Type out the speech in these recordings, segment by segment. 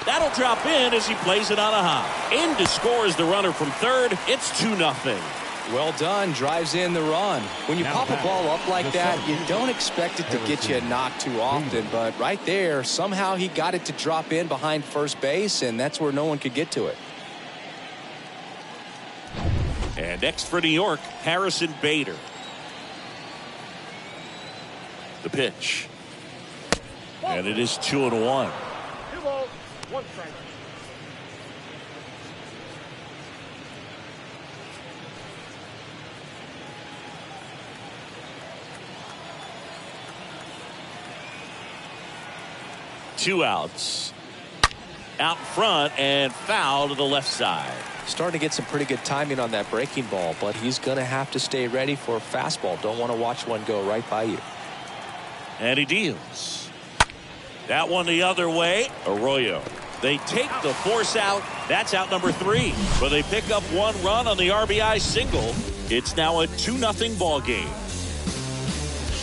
That'll drop in as he plays it on a hop. In to score is the runner from third. It's 2-0. Well done. Drives in the run. When you pop a ball up like that, you don't expect it to get you a knock too often. But right there, somehow he got it to drop in behind first base, and that's where no one could get to it. And next for New York, Harrison Bader. The pitch. And it is 2-1. 2 balls, 1 strike. Two outs. Out front and foul to the left side. Starting to get some pretty good timing on that breaking ball, but he's going to have to stay ready for a fastball. Don't want to watch one go right by you. And he deals. That one the other way. Arroyo. They take the force out. That's out number 3. But they pick up 1 run on the RBI single. It's now a 2-0 ball game.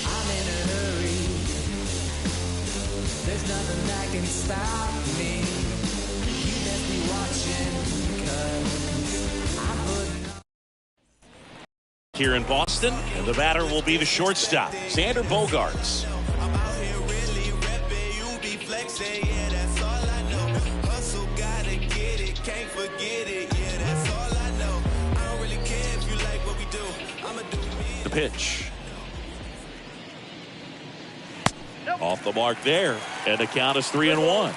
I'm in a hurry. There's nothing that can stop me. You best be watching, 'cause I'm putting up. Here in Boston, and the batter will be the shortstop, Xander Bogaerts. The pitch. Off the mark there, and the count is 3-1.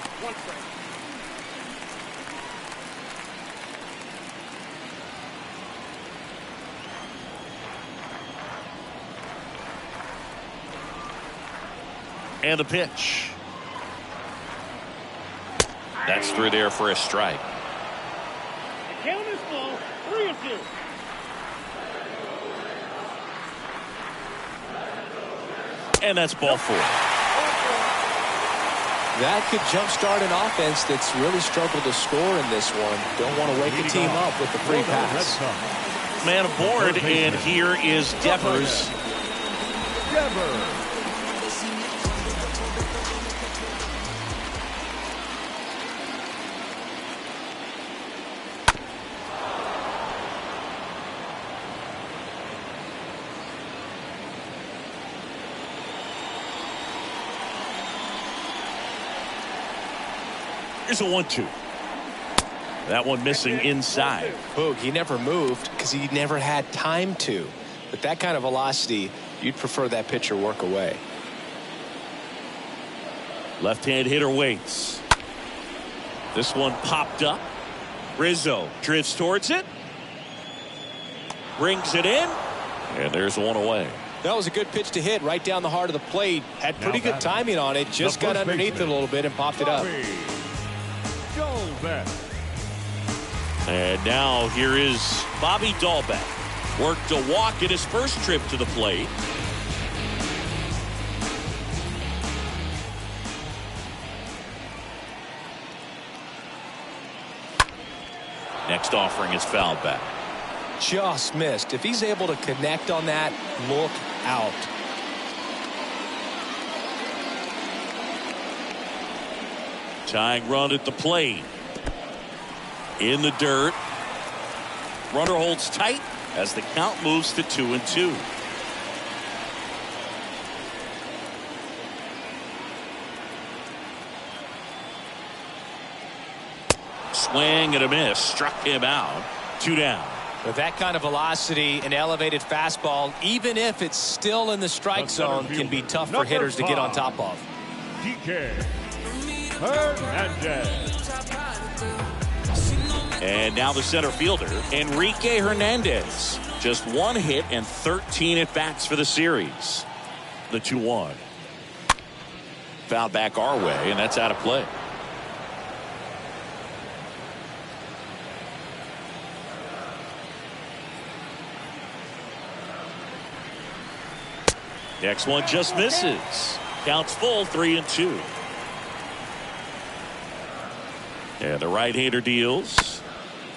And the pitch. That's through there for a strike. The count is full, 3-2. And that's ball 4. That could jumpstart an offense that's really struggled to score in this one. Don't want to wake the team up with the free pass. Man aboard, and here is Devers. Here's a 1-2. That one missing inside. Boog, he never moved because he never had time to. With that kind of velocity, you'd prefer that pitcher work away. Left-hand hitter waits. This one popped up. Rizzo drifts towards it. Brings it in. And there's one away. That was a good pitch to hit right down the heart of the plate. Had pretty good timing on it. Just got underneath it a little bit and popped it up. And now here is Bobby Dahlbeck. Worked a walk in his first trip to the plate. Next offering is fouled back. Just missed. If he's able to connect on that, look out. Tying run at the plate. In the dirt. Runner holds tight as the count moves to 2-2. Swing and a miss. Struck him out. 2 down. With that kind of velocity, an elevated fastball, even if it's still in the strike zone, can be tough for hitters to get on top of. DK Hernandez. And now the center fielder, Enrique Hernandez. Just 1 hit and 13 at-bats for the series. The 2-1. Fouled back our way, and that's out of play. Next one just misses. Counts full, 3-2. And the right-hander deals.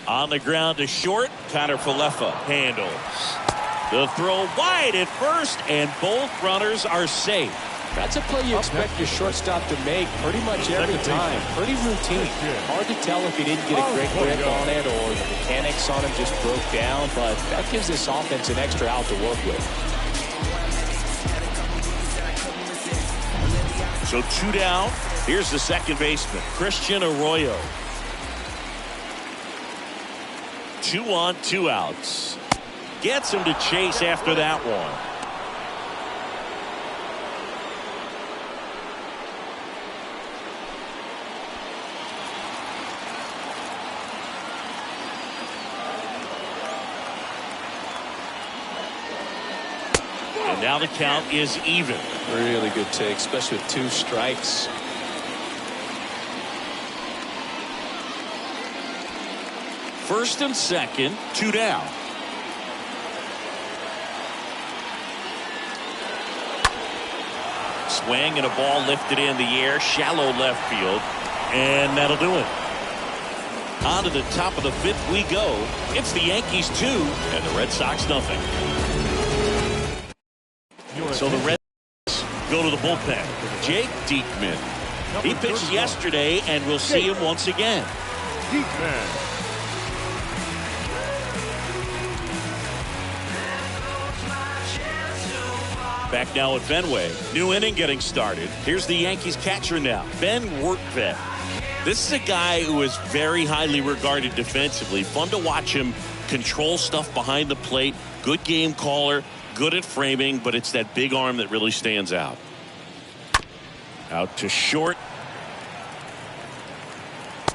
On the ground to short. Connor Falefa handles. The throw wide at first, and both runners are safe. That's a play you expect your shortstop to make pretty much every time. Pretty routine. Hard to tell if he didn't get a great grip on it or the mechanics on him just broke down, but that gives this offense an extra out to work with. So 2 down. Here's the second baseman, Christian Arroyo. 2 on, 2 outs. Gets him to chase after that one. And now the count is even. Really good take, especially with 2 strikes. First and second, 2 down. Swing and a ball lifted in the air, shallow left field, and that'll do it. On to the top of the 5th we go. It's the Yankees 2 and the Red Sox nothing. So the Reds go to the bullpen. Jake Diekman. He pitched yesterday, and we'll see him once again. Diekman. Back now at Fenway. New inning getting started. Here's the Yankees catcher now, Ben Wertvet. This is a guy who is very highly regarded defensively. Fun to watch him control stuff behind the plate. Good game caller. Good at framing, but it's that big arm that really stands out. Out to short.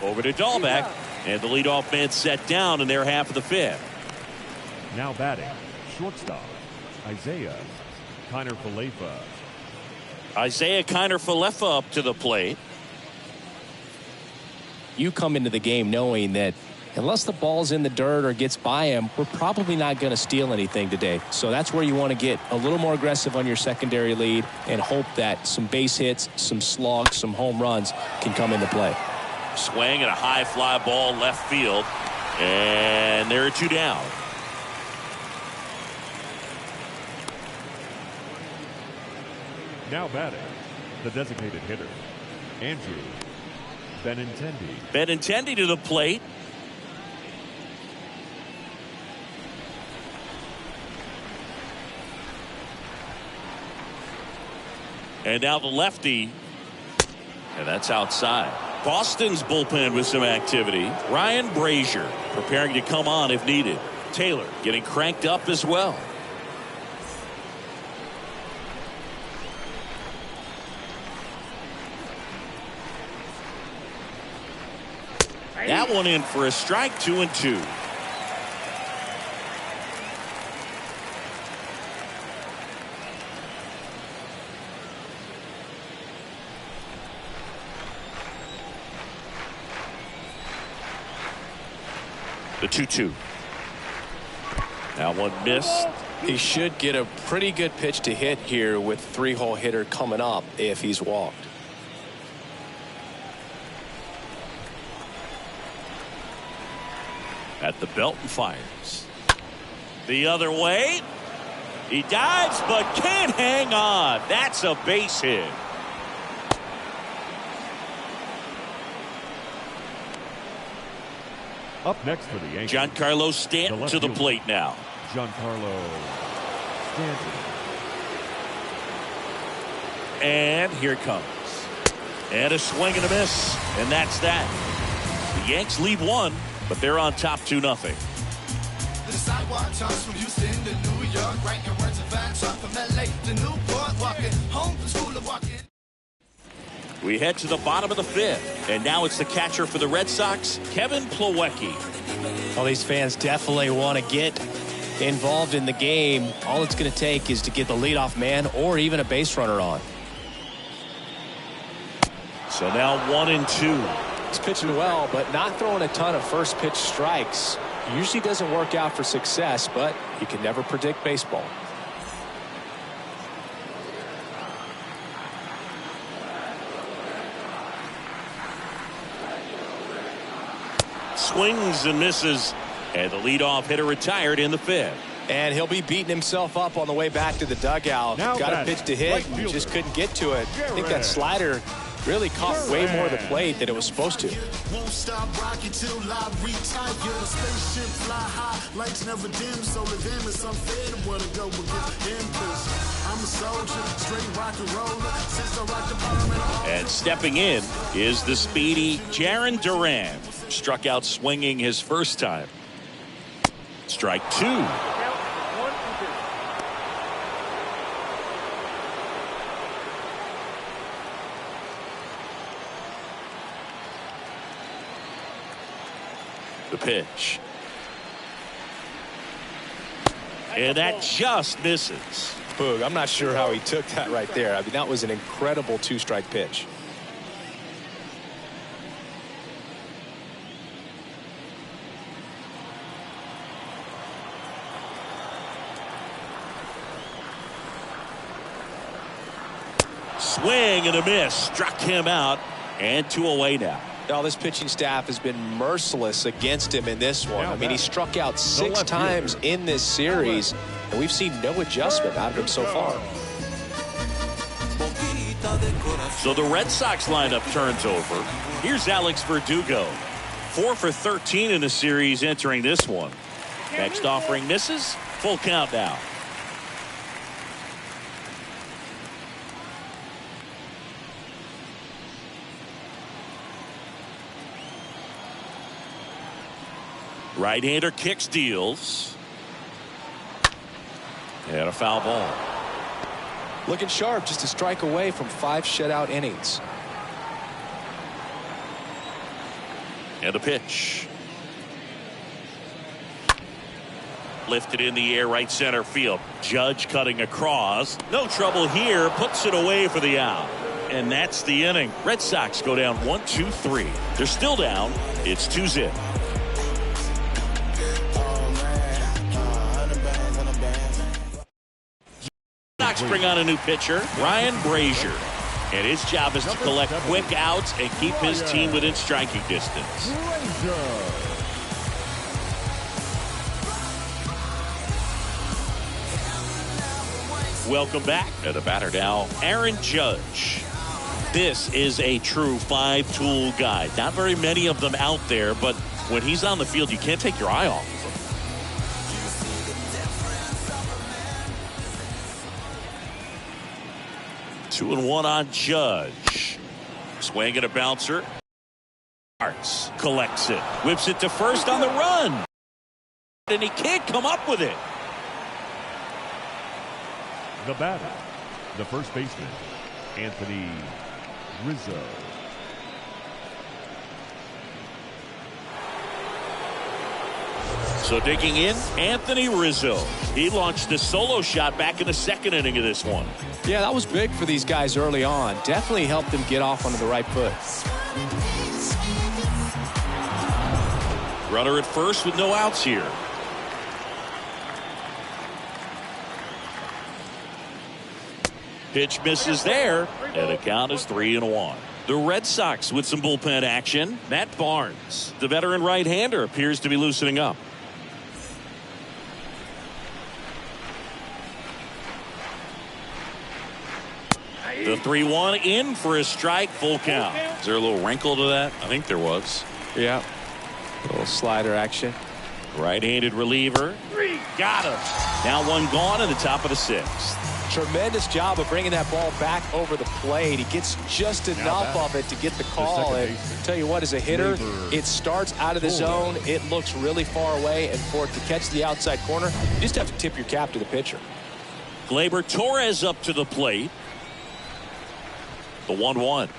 Over to Dahlbeck. And the leadoff man set down in their half of the 5th. Now batting, shortstop, Isaiah Kiner-Falefa. Isaiah Kiner-Falefa up to the plate. You come into the game knowing that unless the ball's in the dirt or gets by him, we're probably not going to steal anything today. So that's where you want to get a little more aggressive on your secondary lead and hope that some base hits, some slugs, some home runs can come into play. Swing and a high fly ball left field. And there are 2 down. Now batting, the designated hitter, Andrew Benintendi. Benintendi to the plate. And now the lefty. And that's outside. Boston's bullpen with some activity. Ryan Brazier preparing to come on if needed. Taylor getting cranked up as well. That one in for a strike, 2-2. The 2-2. Now one missed. He should get a pretty good pitch to hit here with 3-hole hitter coming up if he's walked. At the belt and fires. The other way. He dives but can't hang on. That's a base hit. Up next for the Yankees, Giancarlo Stanton to the plate now. Giancarlo Stanton. And here it comes. And a swing and a miss. And that's that. The Yanks lead 1, but they're on top 2-0. The sidewalk charts from Houston to New York, right your words of van truck from LA to Newport, walking home from school and walking. We head to the bottom of the 5th, and now it's the catcher for the Red Sox, Kevin Plawecki. Well, these fans definitely want to get involved in the game. All it's going to take is to get the leadoff man or even a base runner on. So now 1-2. He's pitching well, but not throwing a ton of first pitch strikes. Usually doesn't work out for success, but you can never predict baseball. Swings and misses, and the leadoff hitter retired in the 5th. And he'll be beating himself up on the way back to the dugout. Now Got a pitch to hit, right and just fielder, couldn't get to it. I think that slider really caught way more of the plate than it was supposed to. Won't stop rocking till I retire. The spaceship fly high, lights never dim, so the them is unfair to what to go against him. 'Cause I'm a soldier, straight rock and roller. Since I rock the bottom And stepping in is the speedy Jarren Duran. Struck out swinging his first time. Strike 2. Count 1-2. The pitch. And that just misses. Boog, I'm not sure how he took that right there. I mean, that was an incredible two-strike pitch. Swing and a miss. Struck him out. And 2 away now. Now, this pitching staff has been merciless against him in this one. I mean, he struck out 6 times in this series, and we've seen no adjustment out of him so far. So the Red Sox lineup turns over. Here's Alex Verdugo. 4 for 13 in the series entering this one. Next offering misses. Full count now. Right-hander kicks, deals. And a foul ball. Looking sharp, just a strike away from 5 shutout innings. And a pitch. Lifted in the air, right center field. Judge cutting across. No trouble here. Puts it away for the out. And that's the inning. Red Sox go down 1-2-3. They're still down. It's 2-0. Sox bring on a new pitcher, Ryan Brazier. And his job is to collect quick outs and keep his team within striking distance. Welcome back. To the batter now, Aaron Judge. This is a true 5-tool guy. Not very many of them out there, but when he's on the field, you can't take your eye off of him. 2-1 on Judge. Swing and a bouncer. Arts collects it. Whips it to first on the run. And he can't come up with it. The batter, the first baseman, Anthony Rizzo. So digging in, Anthony Rizzo. He launched a solo shot back in the second inning of this one. Yeah, that was big for these guys early on. Definitely helped them get off onto the right foot. Runner at first with no outs here. Pitch misses there, and the count is 3-1. The Red Sox with some bullpen action. Matt Barnes, the veteran right-hander, appears to be loosening up. The 3-1 in for a strike, full count. Is there a little wrinkle to that? I think there was. Yeah. A little slider action. Right-handed reliever. Got him. Now one gone in the top of the 6th. Tremendous job of bringing that ball back over the plate. He gets just enough of it to get the call. And tell you what, as a hitter, it starts out of the zone. It looks really far away, and for it to catch the outside corner, you just have to tip your cap to the pitcher. Gleyber Torres up to the plate. The 1-1.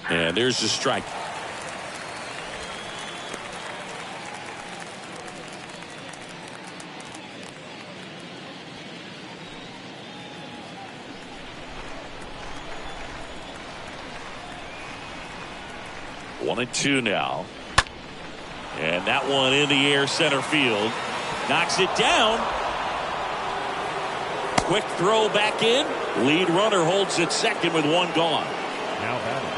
And there's the strike. One and two now. And that one in the air, center field. Knocks it down. Quick throw back in. Lead runner holds it second with one gone. Now batting,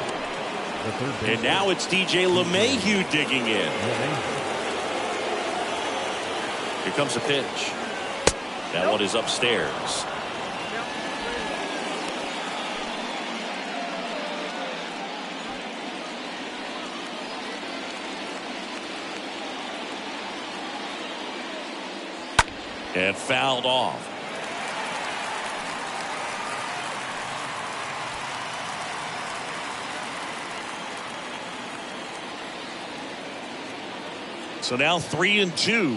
the third baseman. And now it's DJ LeMahieu digging in. Here comes a pitch. That one is upstairs. And fouled off. So now 3-2.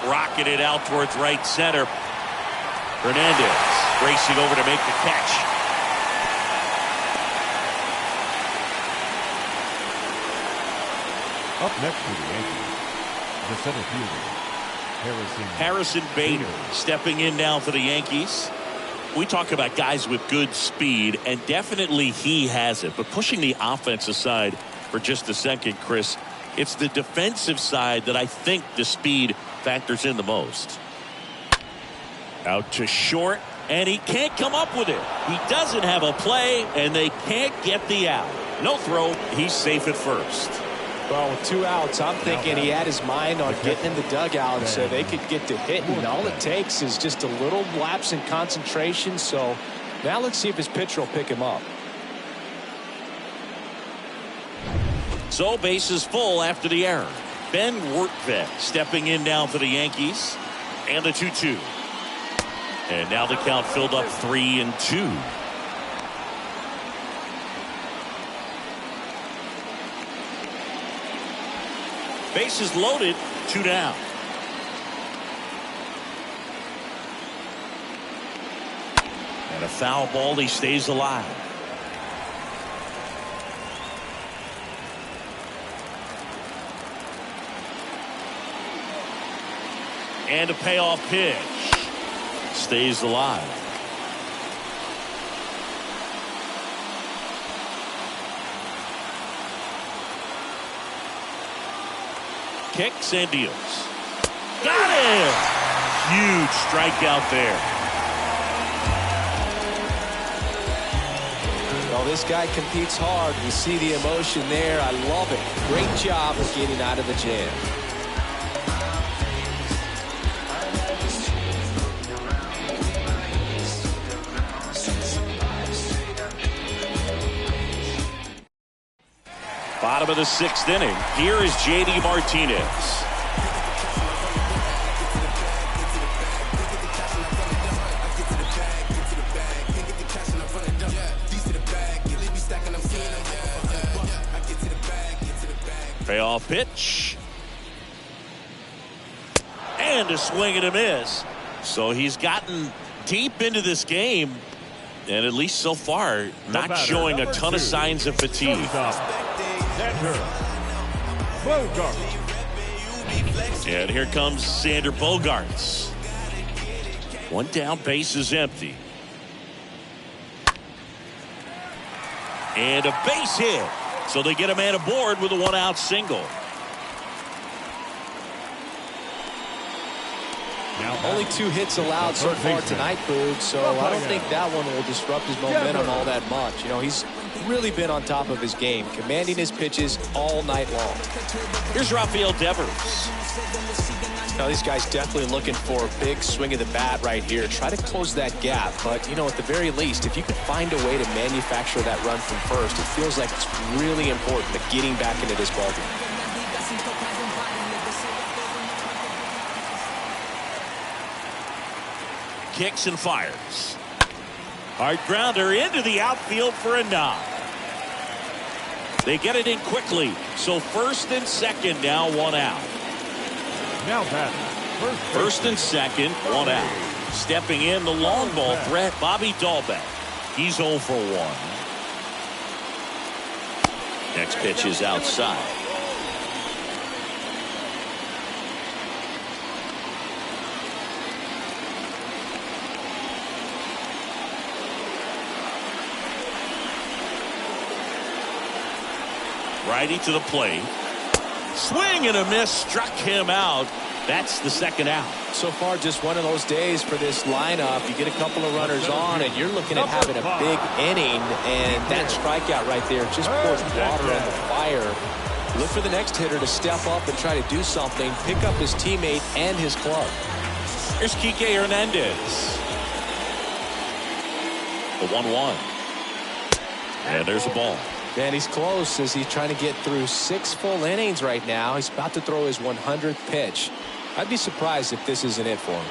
Rocketed out towards right center. Hernandez racing over to make the catch. Up next for the Yankees, the center fielder, Harrison Bader stepping in now for the Yankees. We talk about guys with good speed, and definitely he has it. But pushing the offense aside for just a second, Chris, it's the defensive side that I think the speed factors in the most. Out to short, and he can't come up with it. He doesn't have a play, and they can't get the out. No throw. He's safe at first. Well, with 2 outs, I'm thinking he had his mind on getting in the dugout so they could get to hitting. All it takes is just a little lapse in concentration. So now let's see if his pitcher will pick him up. So bases full after the error. Ben Wertvet stepping in now for the Yankees. And the 2-2. And now the count filled up 3-2. Bases loaded, 2 down. And a foul ball, he stays alive. And a payoff pitch. Stays alive. Kicks and deals. Got him! Huge strikeout there. Well, this guy competes hard. You see the emotion there. I love it. Great job of getting out of the jam. Bottom of the 6th inning. Here is J.D. Martinez. Payoff pitch. And a swing and a miss. So he's gotten deep into this game. And at least so far, not showing a ton of signs of fatigue. And here comes Sander Bogaerts. 1 down, base is empty. And a base hit. So they get a man aboard with a 1-out single. Only 2 hits allowed so far tonight, Boog, so I don't think that one will disrupt his momentum all that much. You know, he's really been on top of his game, commanding his pitches all night long. Here's Rafael Devers. Now, these guys definitely looking for a big swing of the bat right here. Try to close that gap, but, you know, at the very least, if you could find a way to manufacture that run from first, it feels like it's really important to getting back into this ballgame. Kicks and fires. Hard grounder into the outfield for a knock. They get it in quickly. So first and second, now 1 out. Now batting. First and second, 1 out. Stepping in the long ball threat, Bobby Dahlbeck. He's 0 for 1. Next pitch is outside. Righty to the plate. Swing and a miss, struck him out. That's the 2nd out. So far, just one of those days for this lineup. You get a couple of runners on, and you're looking at having a big inning, and that strikeout right there just pours water on the fire. Look for the next hitter to step up and try to do something, pick up his teammate and his club. Here's Kike Hernandez. The 1-1. And there's a ball. And he's close as he's trying to get through 6 full innings right now. He's about to throw his 100th pitch. I'd be surprised if this isn't it for him.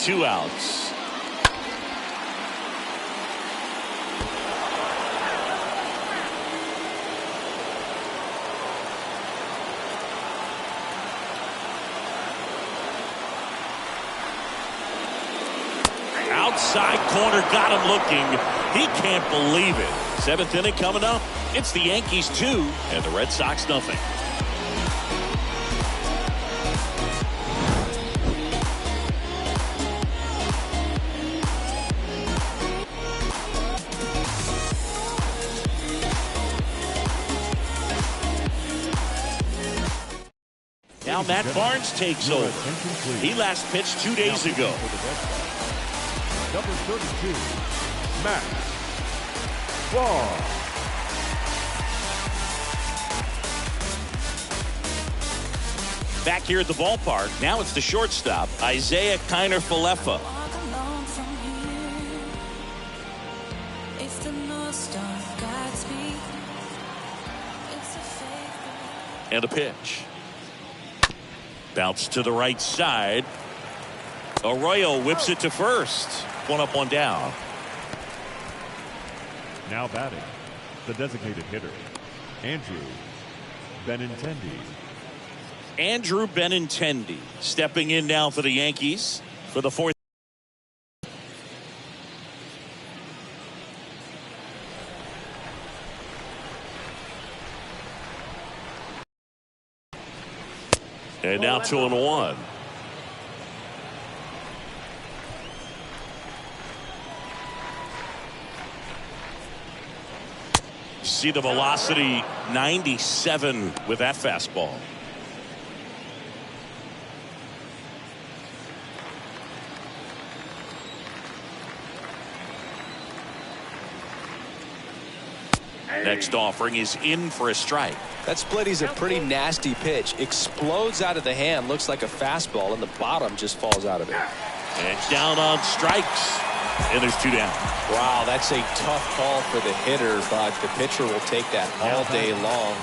2 outs. Outside corner, got him looking. He can't believe it. 7th inning coming up. It's the Yankees 2 and the Red Sox nothing. Now Matt Barnes takes over. He last pitched 2 days ago. Number 32, Matt Barnes. Back here at the ballpark, now it's the shortstop, Isaiah Kiner-Falefa. And a pitch. Bounce to the right side. Arroyo whips it to first. 1 up, 1 down. Now batting, the designated hitter, Andrew Benintendi. Andrew Benintendi stepping in now for the Yankees for the 4th. And now 2-1. See the velocity, 97 with that fastball. Next offering is in for a strike. That split is a pretty nasty pitch. Explodes out of the hand. Looks like a fastball, and the bottom just falls out of it. And down on strikes. And there's 2 down. Wow, that's a tough call for the hitter, but the pitcher will take that all day long.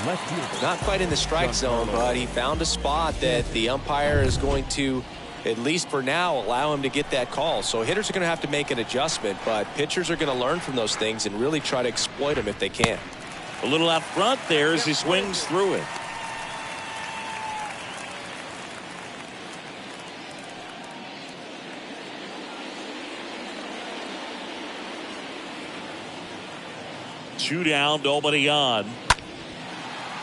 Not quite in the strike zone, but he found a spot that the umpire is going to, at least for now, allow him to get that call. So hitters are going to have to make an adjustment, but pitchers are going to learn from those things and really try to exploit them if they can. A little out front there as he swings through it. Two down, nobody on.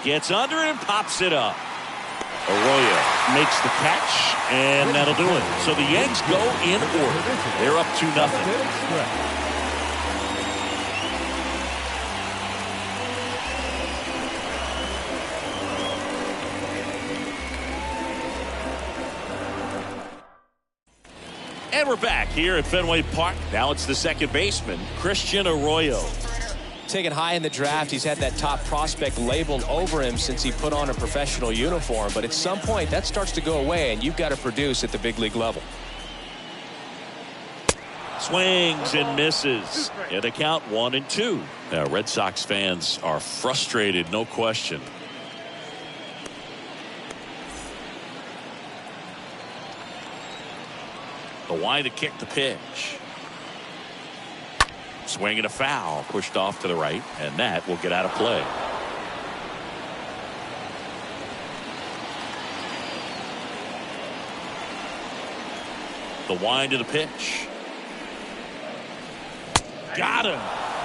Gets under it and pops it up. Arroyo makes the catch, and that'll do it. So the Yanks go in order. They're up 2-0. And we're back here at Fenway Park. Now it's the second baseman, Christian Arroyo. Taken high in the draft, he's had that top prospect labeled over him since he put on a professional uniform. But at some point, that starts to go away, and you've got to produce at the big league level. Swings and misses. And the count 1-2. Now, Red Sox fans are frustrated, no question. The wind to kick the pitch. Swing and a foul, pushed off to the right, and that will get out of play. The wind to the pitch. Got him.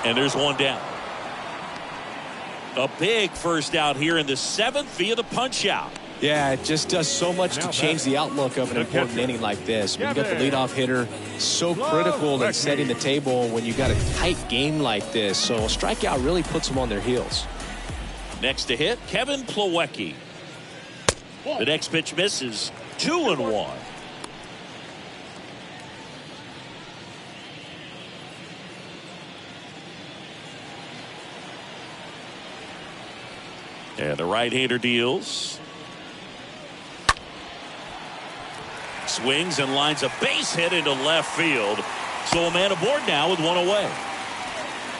And there's 1 down. A big first out here in the 7th via the punch out. Yeah, it just does so much to change the outlook of an important inning like this. When you got the leadoff hitter, so critical in setting the table when you got a tight game like this. So a strikeout really puts them on their heels. Next to hit, Kevin Plawecki. The next pitch misses. 2-1. And the right-hander deals. swings and lines a base hit into left field. So a man aboard now with one away.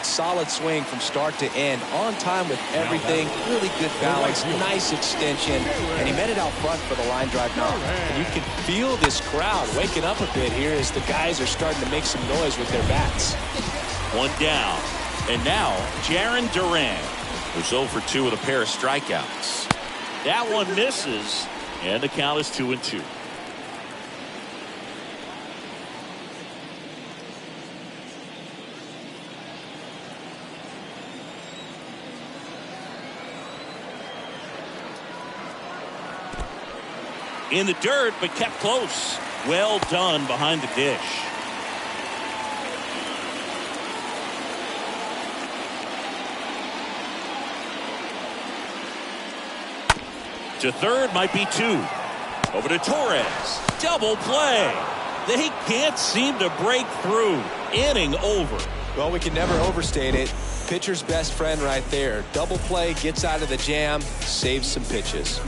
Solid swing from start to end, on time with everything, really good balance, nice extension, and he met it out front for the line drive knock. And you can feel this crowd waking up a bit here as the guys are starting to make some noise with their bats. One down, and now Jarren Duran, who's 0 for 2 with a pair of strikeouts. That one misses, and the count is 2-2. In the dirt, but kept close. Well done behind the dish. To third, might be 2. Over to Torres. Double play. They can't seem to break through. Inning over. Well, we can never overstate it. Pitcher's best friend right there. Double play, gets out of the jam, saves some pitches.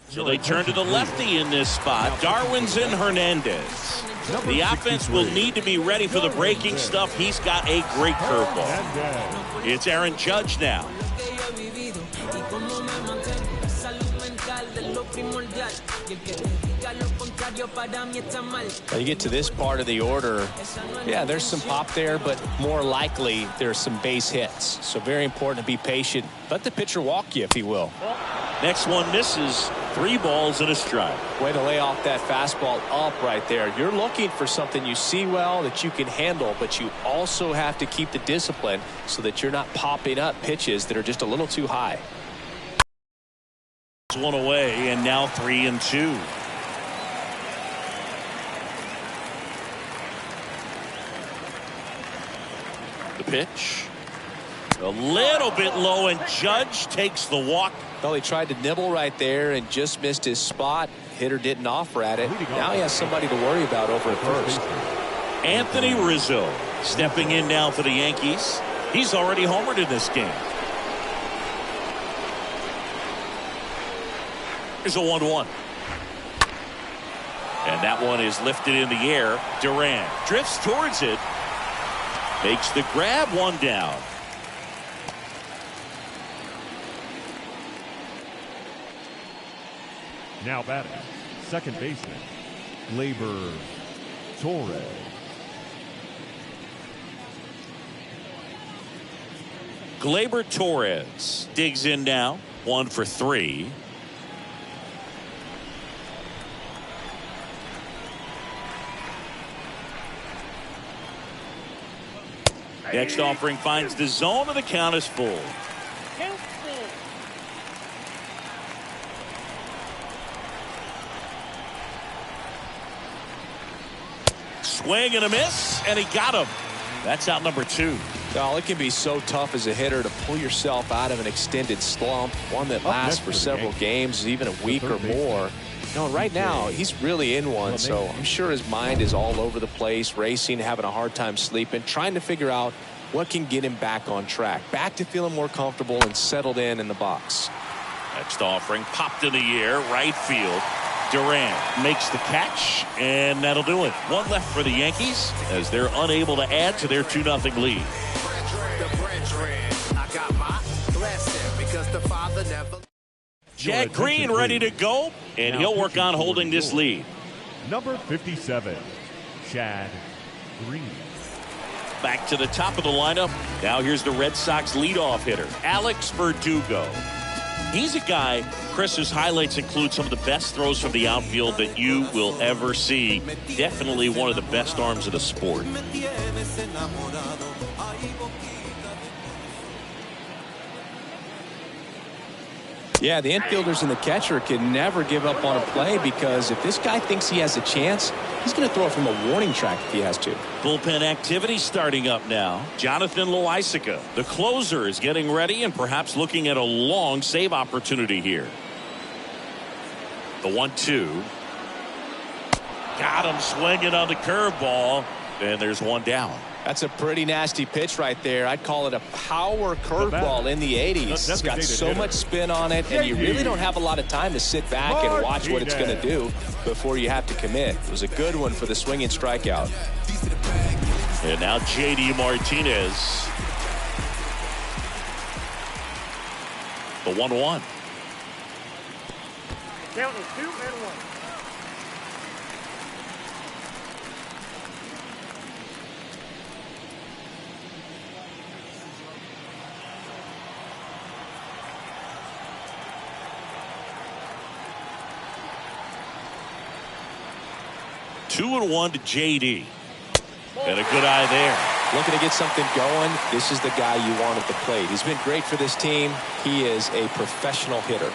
So they turn to the lefty in this spot. Darwin's in Hernandez. The offense will need to be ready for the breaking stuff. He's got a great curveball. It's Aaron Judge now. When you get to this part of the order, yeah, there's some pop there, but more likely there's some base hits. So very important to be patient. Let the pitcher walk you if he will. Next one misses. 3 balls and a strike. Way to lay off that fastball up right there. You're looking for something you see well that you can handle, but you also have to keep the discipline so that you're not popping up pitches that are just a little too high. One away, and now 3-2. The pitch. A little bit low, and Judge takes the walk. Well, he tried to nibble right there and just missed his spot. Hitter didn't offer at it. Now he has somebody to worry about over at first. Anthony Rizzo stepping in now for the Yankees. He's already homered in this game. Here's a 1-1. And that one is lifted in the air. Duran drifts towards it. Makes the grab, 1 down. Now batting, second baseman, Gleyber Torres. Gleyber Torres digs in now. 1 for 3. Next offering finds the zone, and the count is full. Swing and a miss, and he got him. That's out number 2. Well, it can be so tough as a hitter to pull yourself out of an extended slump, one that lasts for several games, even a week or more. No, right now he's really in one, so I'm sure his mind is all over the place, racing, having a hard time sleeping, trying to figure out what can get him back on track, back to feeling more comfortable and settled in the box. Next offering popped in the air, right field. Duran makes the catch, and that'll do it. 1 left for the Yankees as they're unable to add to their 2-0 lead. Jack Green ready to go, and he'll work on holding this lead. Number 57, Chad Green. Back to the top of the lineup. Now here's the Red Sox leadoff hitter, Alex Verdugo. He's a guy, Chris's highlights include some of the best throws from the outfield that you will ever see. Definitely one of the best arms of the sport. Yeah, the infielders and the catcher can never give up on a play because if this guy thinks he has a chance, he's going to throw it from a warning track if he has to. Bullpen activity starting up now. Jonathan Loaisiga, the closer, is getting ready and perhaps looking at a long save opportunity here. The 1-2. Got him swinging on the curveball. And there's one down. That's a pretty nasty pitch right there. I'd call it a power curveball in the 80s. It's got so much spin on it, and you really don't have a lot of time to sit back and watch what it's going to do before you have to commit. It was a good one for the swinging strikeout. And now J.D. Martinez. The 1-1. Count is 2-1. Two and one to J.D. And a good eye there. Looking to get something going. This is the guy you want at the plate. He's been great for this team. He is a professional hitter.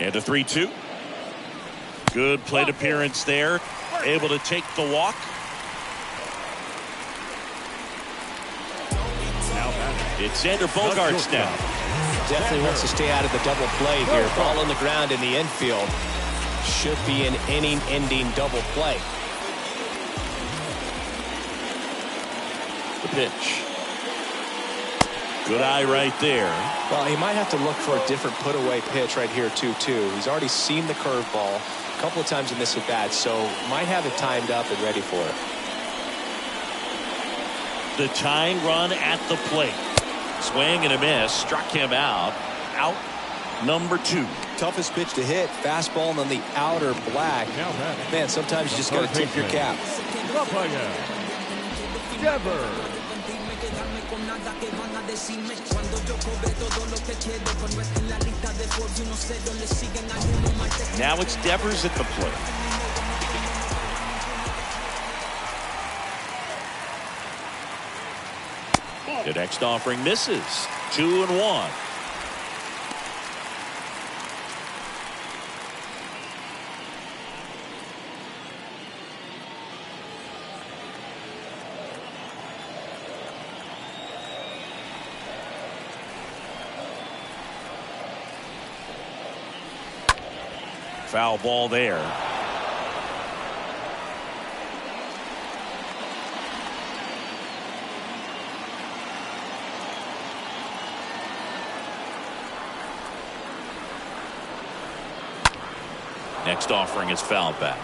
And a 3-2. Good plate appearance there. Able to take the walk. It's Xander Bogaerts now. Definitely wants to stay out of the double play here. Ball on the ground in the infield. Should be an inning-ending double play. The pitch. Good eye right there. Well, he might have to look for a different put-away pitch right here, 2-2. He's already seen the curveball a couple of times in this at-bat, so might have it timed up and ready for it. The tying run at the plate. Swing and a miss. Struck him out. Out number 2. Toughest pitch to hit. Fastball on the outer black. Man, sometimes you just got to tip your cap. Now it's Devers at the plate. The next offering misses. 2-1. Foul ball there. Next offering is fouled back.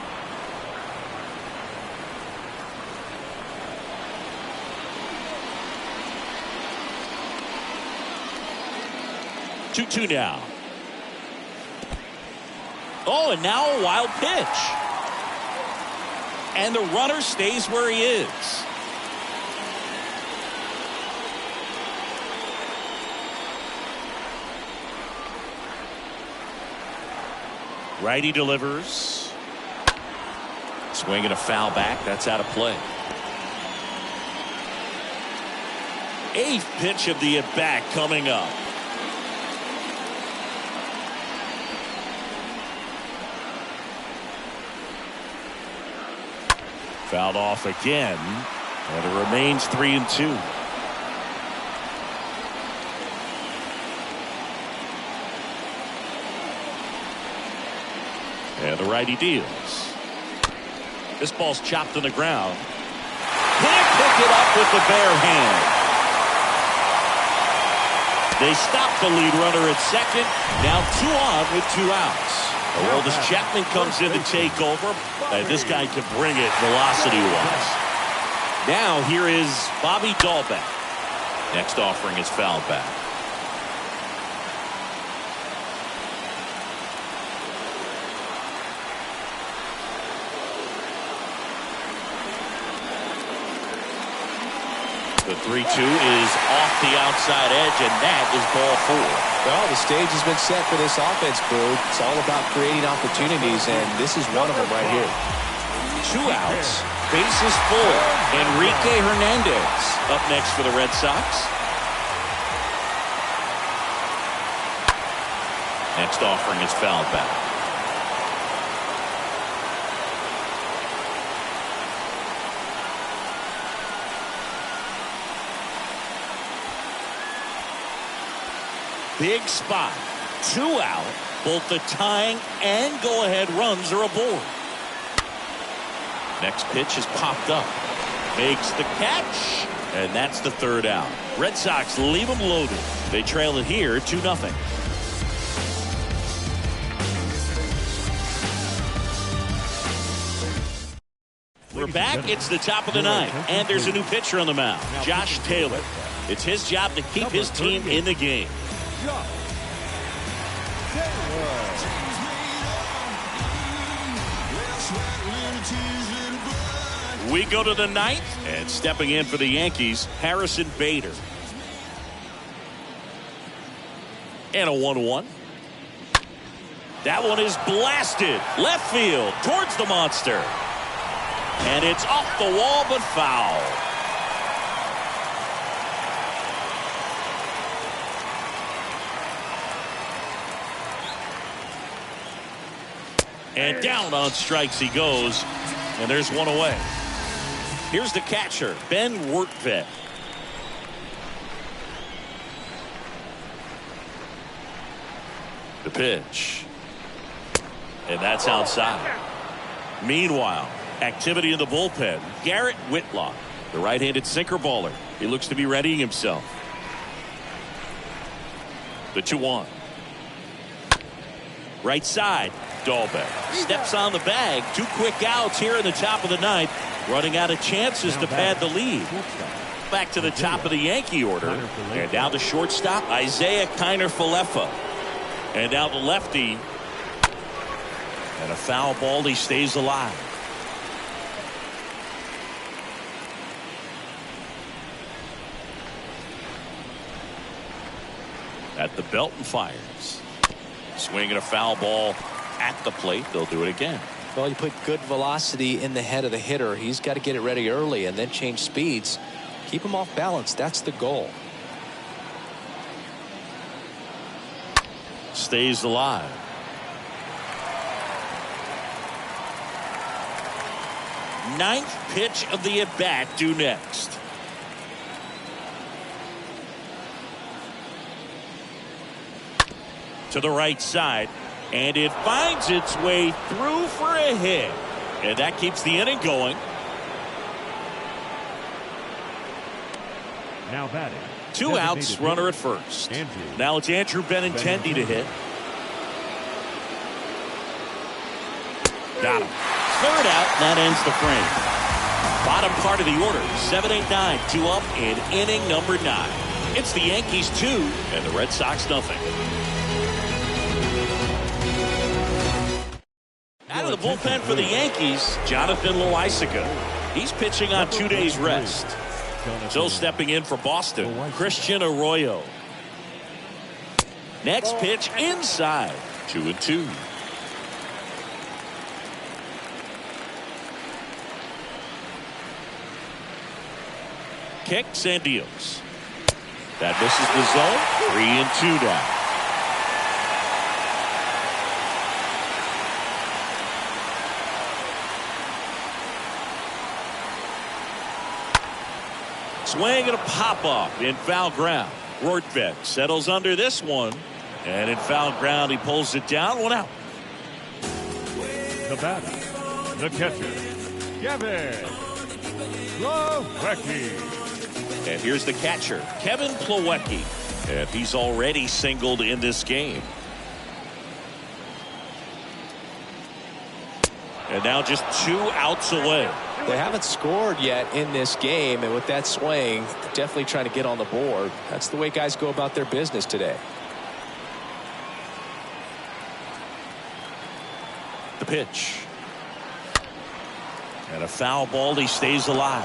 Two now. Oh, and now a wild pitch. And the runner stays where he is. Righty delivers. Swing and a foul back. That's out of play. 8th pitch of the at-bat coming up. Fouled off again, and it remains 3-2. And the righty deals. This ball's chopped on the ground. Can't pick it up with the bare hand. They stop the lead runner at second. Now 2 on with 2 outs. Aroldis Chapman comes in to take over. This guy can bring it velocity-wise. Now here is Bobby Dahlbeck. Next offering is fouled back. The 3-2 is off the outside edge, and that is ball 4. Well, the stage has been set for this offense, Boo. It's all about creating opportunities, and this is one of them right here. 2 outs, bases full. Enrique Hernandez up next for the Red Sox. Next offering is fouled back. big spot. 2 out. Both the tying and go-ahead runs are aboard. Next pitch is popped up. Makes the catch. And that's the 3rd out. Red Sox leave them loaded. They trail it here 2-0. We're back. It's the top of the 9th, and there's a new pitcher on the mound, Josh Taylor. It's his job to keep his team in the game. We go to the 9th, and stepping in for the Yankees, Harrison Bader. And a 1-1. That one is blasted left field towards the monster. And it's off the wall, but foul. And down on strikes he goes, and there's one away. Here's the catcher, Ben Wertvet. The pitch. And that's outside. Meanwhile, activity in the bullpen. Garrett Whitlock, the right-handed sinker baller. He looks to be readying himself. The 2-1. Right side. Dahlbeck steps on the bag. 2 quick outs here in the top of the 9th. Running out of chances to pad the lead. Back to the top of the Yankee order. And now the shortstop, Isaiah Kiner-Falefa. And now the lefty. And a foul ball. He stays alive. At the belt and fires. Swinging a foul ball at the plate. They'll do it again. Well, you put good velocity in the head of the hitter. He's got to get it ready early and then change speeds. Keep him off balance. That's the goal. Stays alive. Ninth pitch of the at-bat due next. To the right side, and it finds its way through for a hit, and that keeps the inning going. Now batting. 2 outs, runner at first. Now it's Andrew Benintendi to hit. Got him. 3rd out, that ends the frame. Bottom part of the order, 7-8-9, 2 up in inning number 9. It's the Yankees 2 and the Red Sox nothing. Out of the bullpen for the Yankees, Jonathan Loaisiga. He's pitching on 2 days rest. So stepping in for Boston, Christian Arroyo. Next pitch inside, 2-2. Kicks and deals. That misses the zone. 3-2 now. Swing and a pop-off in foul ground. Rortvedt settles under this one. And in foul ground, he pulls it down. 1 out. The batter, the catcher, Kevin Plawecki. And here's the catcher, Kevin Plawecki. And he's already singled in this game. And now just 2 outs away. They haven't scored yet in this game, and with that swing, definitely trying to get on the board. That's the way guys go about their business today. The pitch. And a foul ball. He stays alive.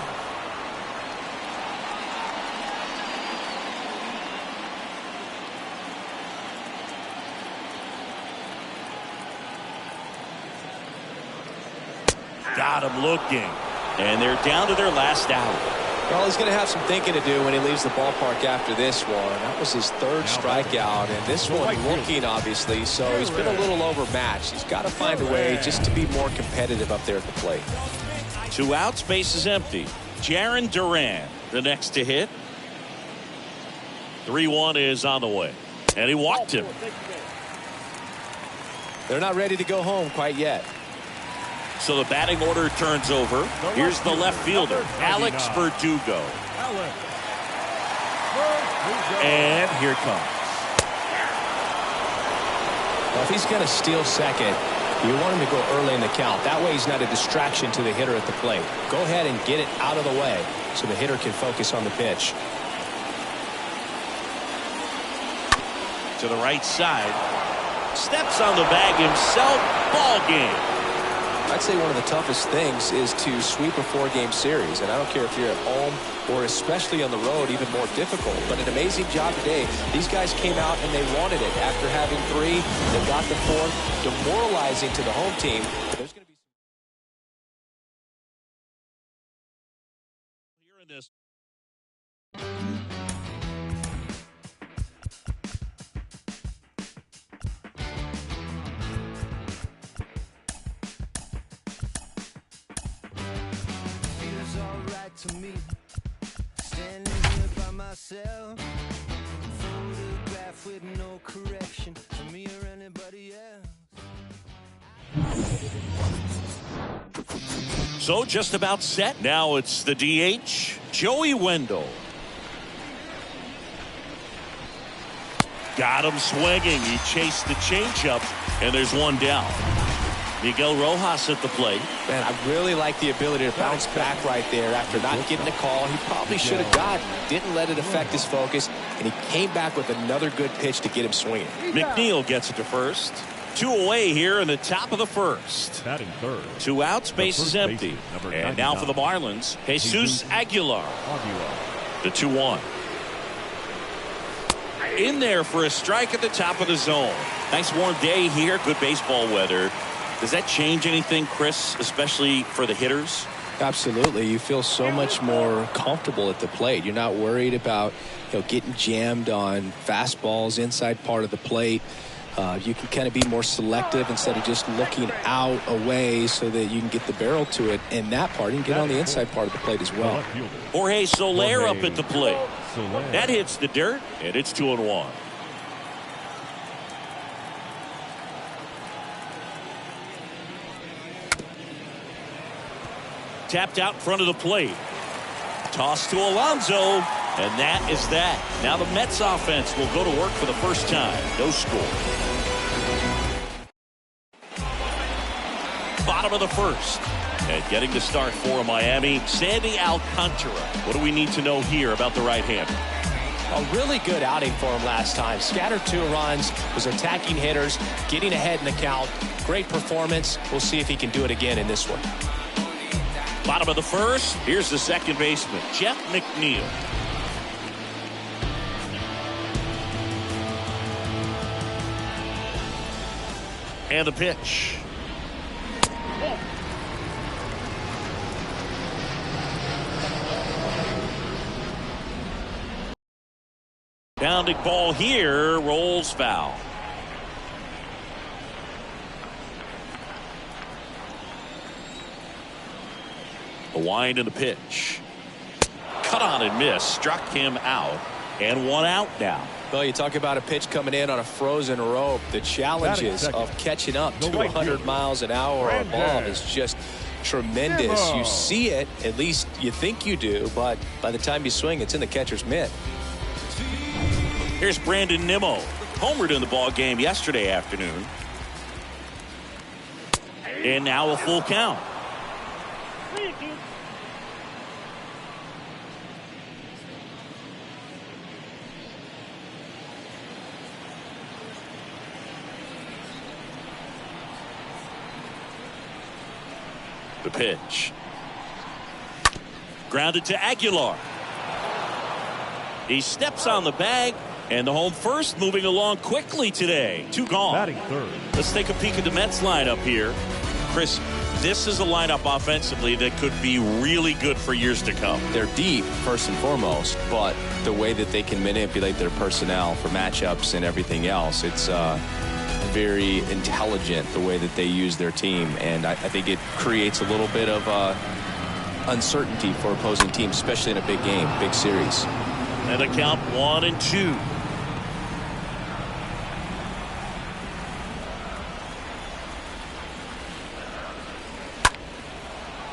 Got him looking. And they're down to their last out. Well, he's going to have some thinking to do when he leaves the ballpark after this one. That was his 3rd strikeout, and this one looking, obviously, so he's been a little overmatched. He's got to find a way just to be more competitive up there at the plate. 2 outs, base is empty. Jarren Duran, the next to hit. 3-1 is on the way. And he walked him. They're not ready to go home quite yet. So the batting order turns over. Here's the left fielder, Alex Verdugo. And here comes. Well, if he's going to steal second, you want him to go early in the count. That way he's not a distraction to the hitter at the plate. Go ahead and get it out of the way so the hitter can focus on the pitch. To the right side. Steps on the bag himself. Ball game. I'd say one of the toughest things is to sweep a 4-game series. And I don't care if you're at home or especially on the road, even more difficult. But an amazing job today. These guys came out and they wanted it. After having 3, they got the 4th, demoralizing to the home team. There's going to be Here in this. To me, standing here by myself, photograph with no correction for me or anybody else. So just about set. Now it's the DH, Joey Wendell. Got him swinging. He chased the changeup, and there's one down. Miguel Rojas at the plate. Man, I really like the ability to bounce back right there after not getting a call. He probably should have gotten. Didn't let it affect his focus, and he came back with another good pitch to get him swinging. McNeil gets it to first. 2 away here in the top of the first. Batting third. 2 outs, base is empty. And now for the Marlins, Jesus Aguilar. The 2-1. In there for a strike at the top of the zone. Nice warm day here. Good baseball weather. Does that change anything, Chris, especially for the hitters? Absolutely. You feel so much more comfortable at the plate. You're not worried about getting jammed on fastballs inside part of the plate. You can kind of be more selective instead of just looking out away so that you can get the barrel to it. And that part, you can get on the inside part of the plate as well. Jorge Soler up at the plate. That hits the dirt, and it's 2-1. Tapped out in front of the plate. Toss to Alonso, and that is that. Now the Mets offense will go to work for the first time. No score. Bottom of the first. And getting the start for Miami, Sandy Alcantara. What do we need to know here about the right-hander? A really good outing for him last time. Scattered 2 runs, was attacking hitters, getting ahead in the count. Great performance. We'll see if he can do it again in this one. Bottom of the first. Here's the second baseman, Jeff McNeil. And the pitch. Pounding ball here, rolls foul. The wind and the pitch. Cut on and miss. Struck him out. And 1 out now. Well, you talk about a pitch coming in on a frozen rope. The challenges of catching up to 100 miles an hour or above is just tremendous. You see it, at least you think you do, but by the time you swing, it's in the catcher's mitt. Here's Brandon Nimmo. Homered in the ball game yesterday afternoon. And now a full count. The pitch. Grounded to Aguilar. He steps on the bag, and the home first moving along quickly today. 2 gone. Batting third. Let's take a peek at the Mets lineup here. Chris, this is a lineup offensively that could be really good for years to come. They're deep, first and foremost, but the way that they can manipulate their personnel for matchups and everything else, it's very intelligent the way that they use their team, and I think it creates a little bit of uncertainty for opposing teams, especially in a big game, big series. And the count 1-2.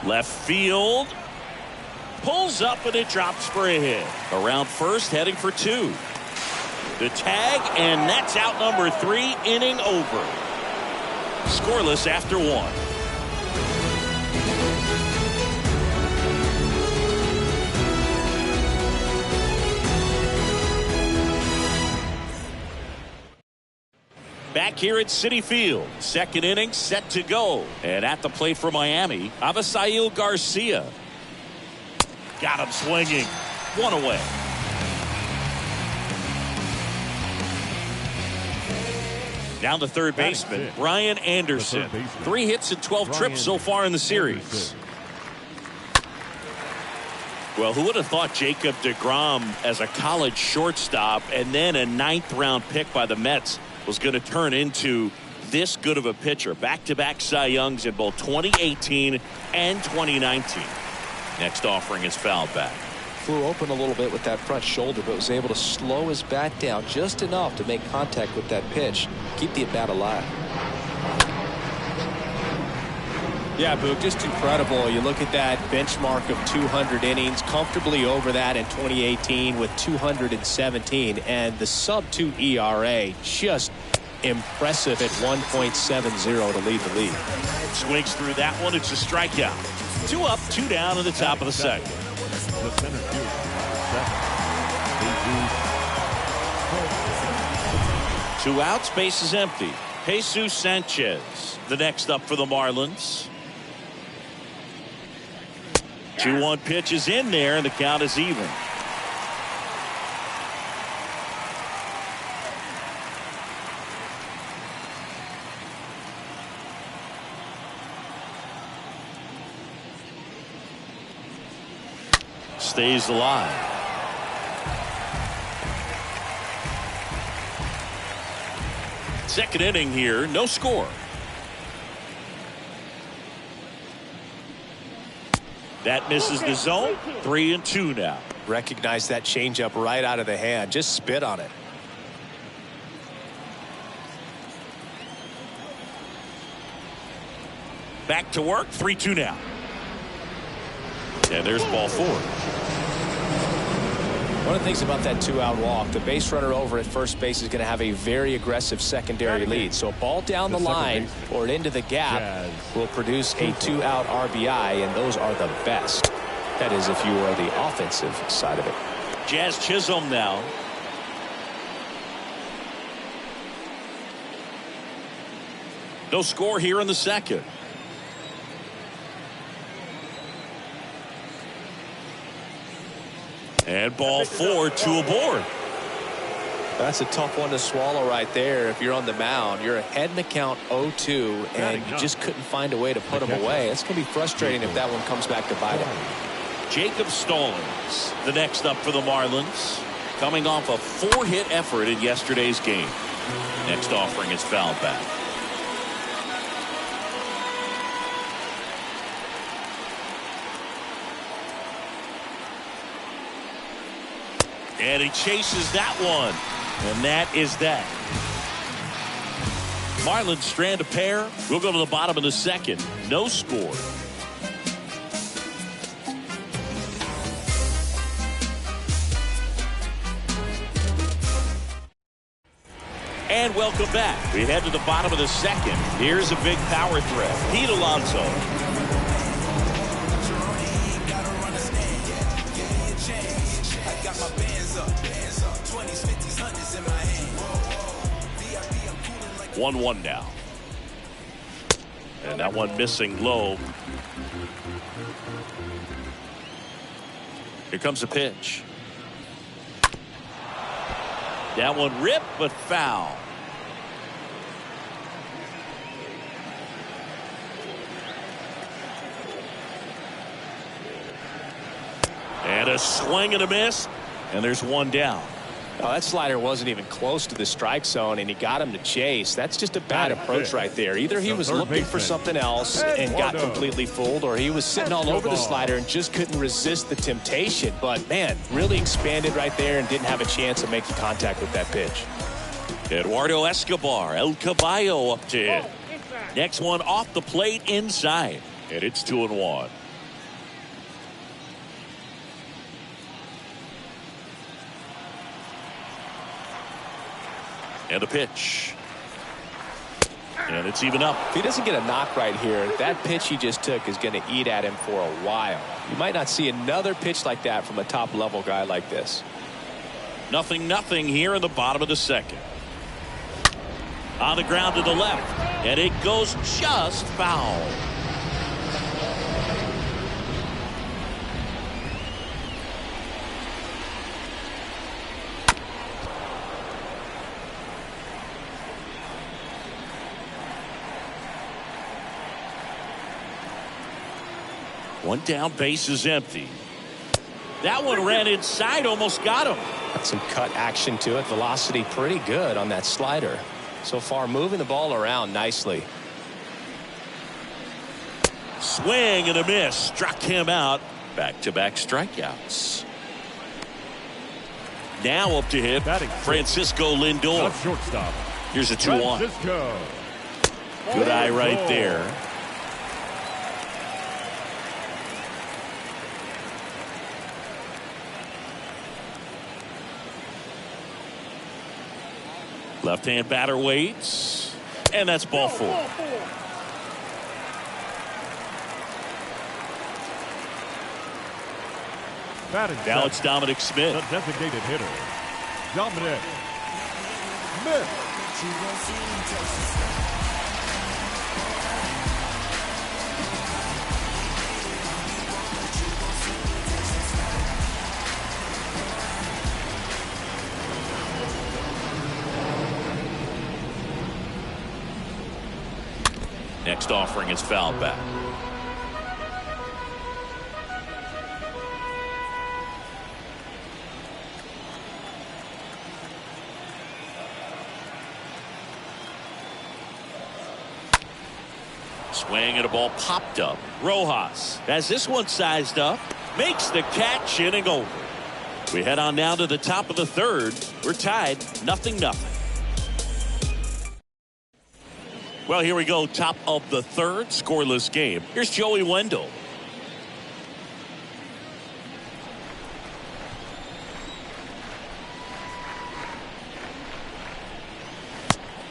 Left field. Pulls up and it drops for a hit. Around first, heading for 2. The tag, and that's out number 3, inning over. Scoreless after 1. Back here at Citi Field, second inning set to go. And at the plate for Miami, Avisail Garcia. Got him swinging. 1 away. Down to third baseman, Brian Anderson. 3 hits and 12 trips so far in the series. Well, who would have thought Jacob deGrom as a college shortstop and then a 9th round pick by the Mets was going to turn into this good of a pitcher. Back-to-back Cy Youngs in both 2018 and 2019. Next offering is fouled back. Flew open a little bit with that front shoulder, but was able to slow his bat down just enough to make contact with that pitch. Keep the at-bat alive. Yeah, Boog, just incredible. You look at that benchmark of 200 innings, comfortably over that in 2018 with 217, and the sub-2 ERA just impressive at 1.70 to lead the league. Swings through that one. It's a strikeout. 2 up, 2 down in the top of the second. The center fielder, 7. 2 outs, base is empty. Jesus Sanchez, the next up for the Marlins. 2-1 pitch is in there, and the count is even. Stays alive. Second inning here, no score. That misses the zone. 3-2 now. Recognize that changeup right out of the hand. Just spit on it. Back to work. 3-2 now. And there's ball 4. One of the things about that 2-out walk, the base runner over at first base is going to have a very aggressive secondary lead. So a ball down the line or into the gap will produce a 2-out RBI, and those are the best. That is if you are the offensive side of it. Jazz Chisholm now. No score here in the second. And ball 4, 2 aboard. That's a tough one to swallow right there. If you're on the mound, you're ahead in the count 0-2, and you just couldn't find a way to put them away. It's going to be frustrating if that one comes back to bite him. Jacob Stallings, the next up for the Marlins, coming off a 4-hit effort in yesterday's game. Next offering is fouled back. And he chases that one. And that is that. Marlins strand a pair. We'll go to the bottom of the second. No score. And welcome back. We head to the bottom of the second. Here's a big power threat. Pete Alonso. Whoa. 1-1 now. And that one missing low. Here comes the pitch. That one ripped but foul. And a swing and a miss, and there's one down. Oh, that slider wasn't even close to the strike zone, and he got him to chase. That's just a bad approach right there. Either he was looking for something else and got completely fooled, or he was sitting all over the slider and just couldn't resist the temptation. But, man, really expanded right there and didn't have a chance of making contact with that pitch. Eduardo Escobar, El Caballo up to hit. Next one off the plate inside, and it's 2-1. And a pitch. And it's even up. If he doesn't get a knock right here, that pitch he just took is going to eat at him for a while. You might not see another pitch like that from a top-level guy like this. 0-0 here in the bottom of the second. On the ground to the left. And it goes just foul. One down, base is empty. That one ran inside, almost got him. Got some cut action to it. Velocity pretty good on that slider. So far moving the ball around nicely. Swing and a miss. Struck him out. Back-to-back strikeouts. Now up to hit Francisco Lindor. Shortstop. Here's a 2-1. Good eye right there. Left-hand batter waits. And that's ball 4. Now it's Dominic Smith. The designated hitter, Dominic Smith. Next offering is fouled back. Swing and a ball popped up. Rojas has this one sized up. Makes the catch, inning over. We head on down to the top of the third. We're tied 0-0. Well, here we go. Top of the third. Scoreless game. Here's Joey Wendell.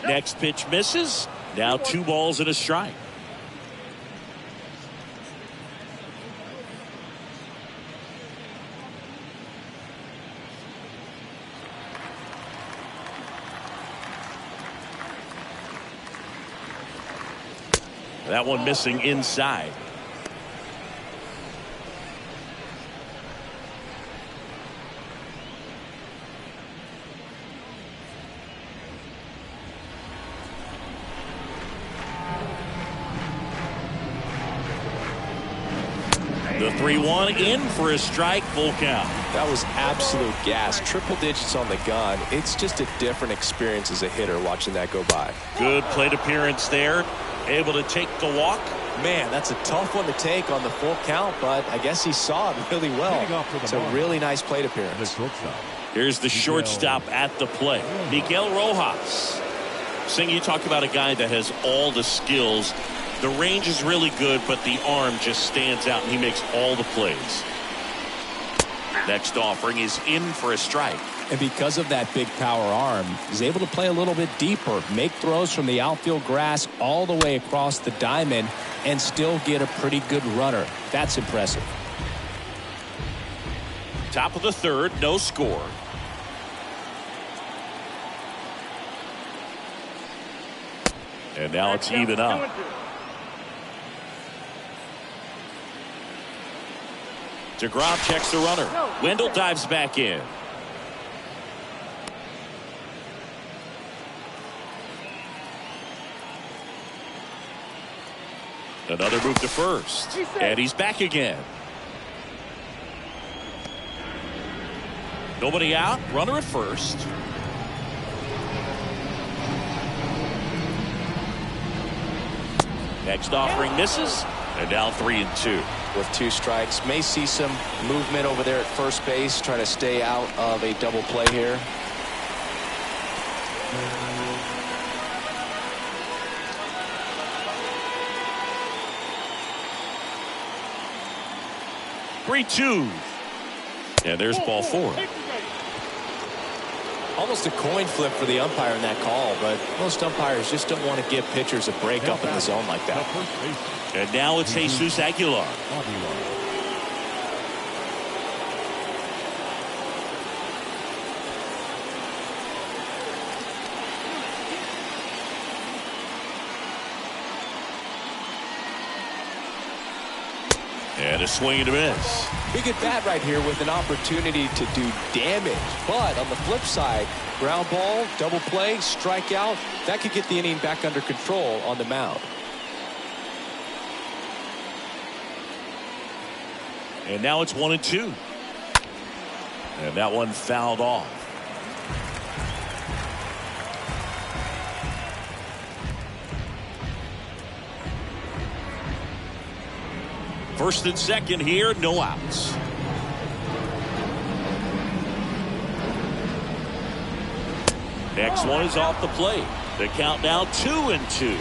Next pitch misses. Now 2 balls and a strike. That one missing inside. The 3-1 in for a strike, full count. That was absolute gas. Triple digits on the gun. It's just a different experience as a hitter watching that go by. Good plate appearance there. Able to take the walk. Man, that's a tough one to take on the full count, but I guess he saw it really well. It's a really nice plate appearance. Here's the shortstop at the plate, Miguel Rojas. Sing, you talk about a guy that has all the skills. The range is really good, but the arm just stands out, and he makes all the plays. Next offering is in for a strike. And because of that big power arm, he's able to play a little bit deeper, make throws from the outfield grass all the way across the diamond, and still get a pretty good runner. That's impressive. Top of the third, no score. And now it's even up. DeGrom checks the runner. Wendell dives back in. Another move to first. And he's back again. Nobody out. Runner at first. Next offering misses. And now 3-2. With 2 strikes, may see some movement over there at first base, trying to stay out of a double play here. And there's ball 4. Almost a coin flip for the umpire in that call, but most umpires just don't want to give pitchers a break up in the zone like that. And now it's Jesus Aguilar. And a swing and a miss. Big at bat right here with an opportunity to do damage. But on the flip side, ground ball, double play, strikeout, that could get the inning back under control on the mound. And now it's 1-2. And that one fouled off. First and second here, no outs. Next one is off the plate. The count now 2-2.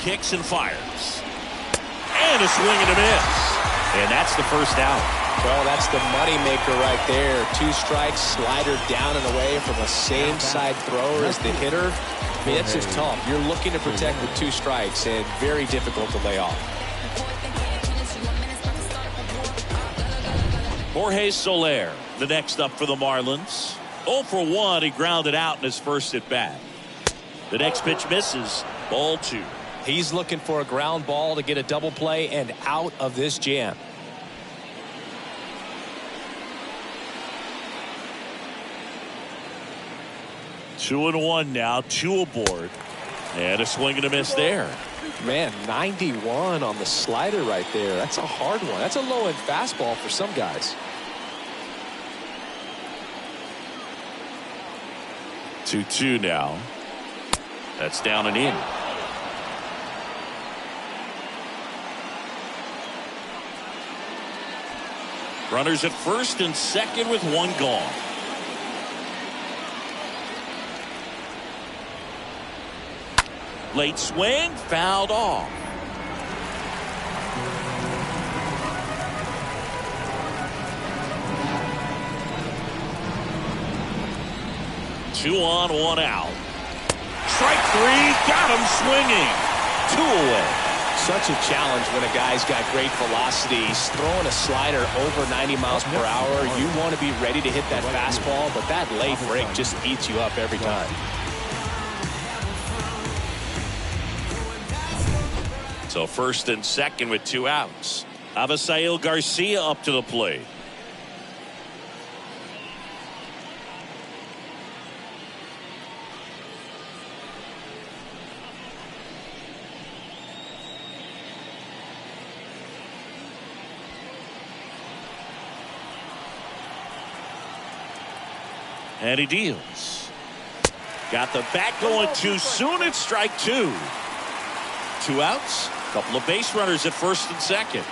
Kicks and fires. And a swing and a miss. And that's the first out. Well, that's the money maker right there. 2 strikes, slider down and away from a same side thrower as the hitter. I mean, it's just tough. You're looking to protect with 2 strikes and very difficult to lay off. Jorge Soler, the next up for the Marlins. 0 for 1. He grounded out in his first at bat. The next pitch misses. Ball 2. He's looking for a ground ball to get a double play and out of this jam. Two and 1 now, 2 aboard. And a swing and a miss there. Man, 91 on the slider right there. That's a hard one. That's a low-end fastball for some guys. 2-2 now. That's down and in. Runners at first and second with 1 gone. Late swing, fouled off. Two on, 1 out. Strike 3, got him swinging. 2 away. Such a challenge when a guy's got great velocity. He's throwing a slider over 90 miles per hour. You want to be ready to hit that fastball, but that late break just eats you up every time. So first and second with 2 outs. Avisail Garcia up to the plate. And he deals. Got the bat going too soon. It's strike 2. 2 outs. Couple of base runners at first and second.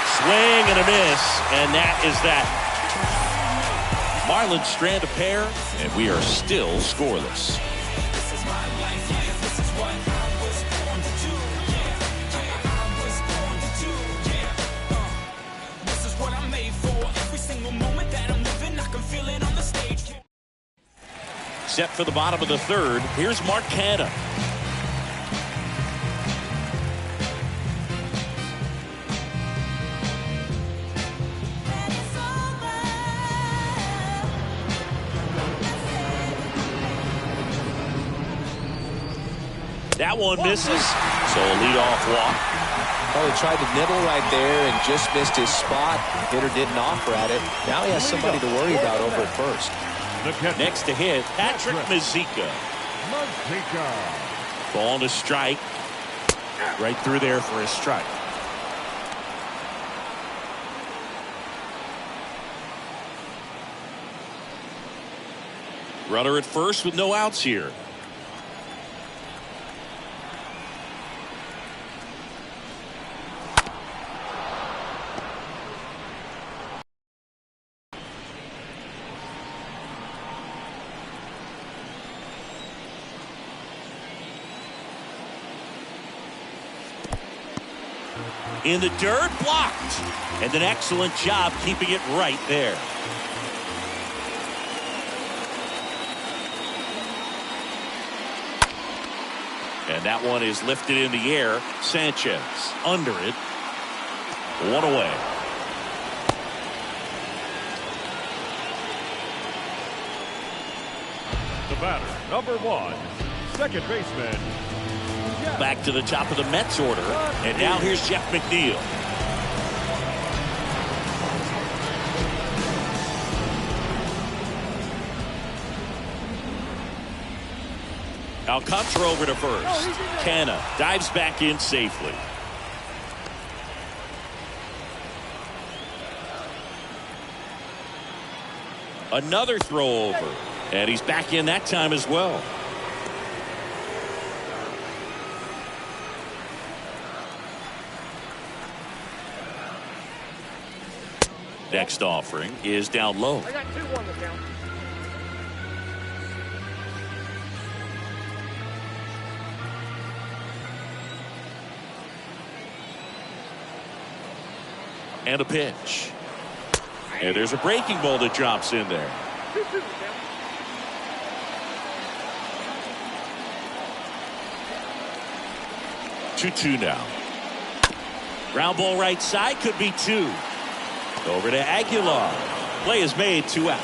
Swing and a miss. And that is that. Marlins strand a pair. And we are still scoreless. Set for the bottom of the 3rd. Here's Mark Canha. That one misses. So a leadoff walk. Oh, he tried to nibble right there and just missed his spot. The hitter didn't offer at it. Now he has somebody to worry about over at first. Next to hit, Patrick Mazeika. Ball to strike. Right through there for a strike. Runner at first with no outs here. In the dirt, blocked. And an excellent job keeping it right there. And that one is lifted in the air. Sanchez under it. One away. The batter, number 1, second baseman. Back to the top of the Mets order. And now here's Jeff McNeil. Alcantara over to first. Canna dives back in safely. Another throw over. And he's back in that time as well. Next offering is down low. I got 2 on the count. And a pitch. And there's a breaking ball that drops in there. 2-2 the count. 2-2 now. Ground ball right side, could be 2. Over to Aguilar. Play is made, 2 out.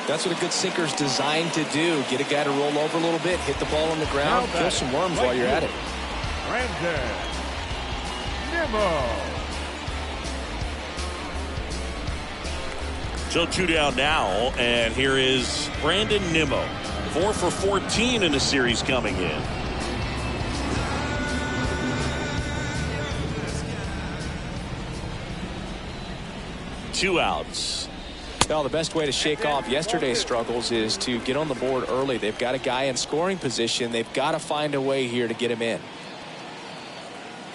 That's what a good sinker's designed to do. Get a guy to roll over a little bit, hit the ball on the ground, kill some worms while you're at it. Brandon Nimmo. So 2 down now, and here is Brandon Nimmo. 4 for 14 in the series coming in. Two outs. Well, the best way to shake off yesterday's struggles is to get on the board early. They've got a guy in scoring position. They've got to find a way here to get him in.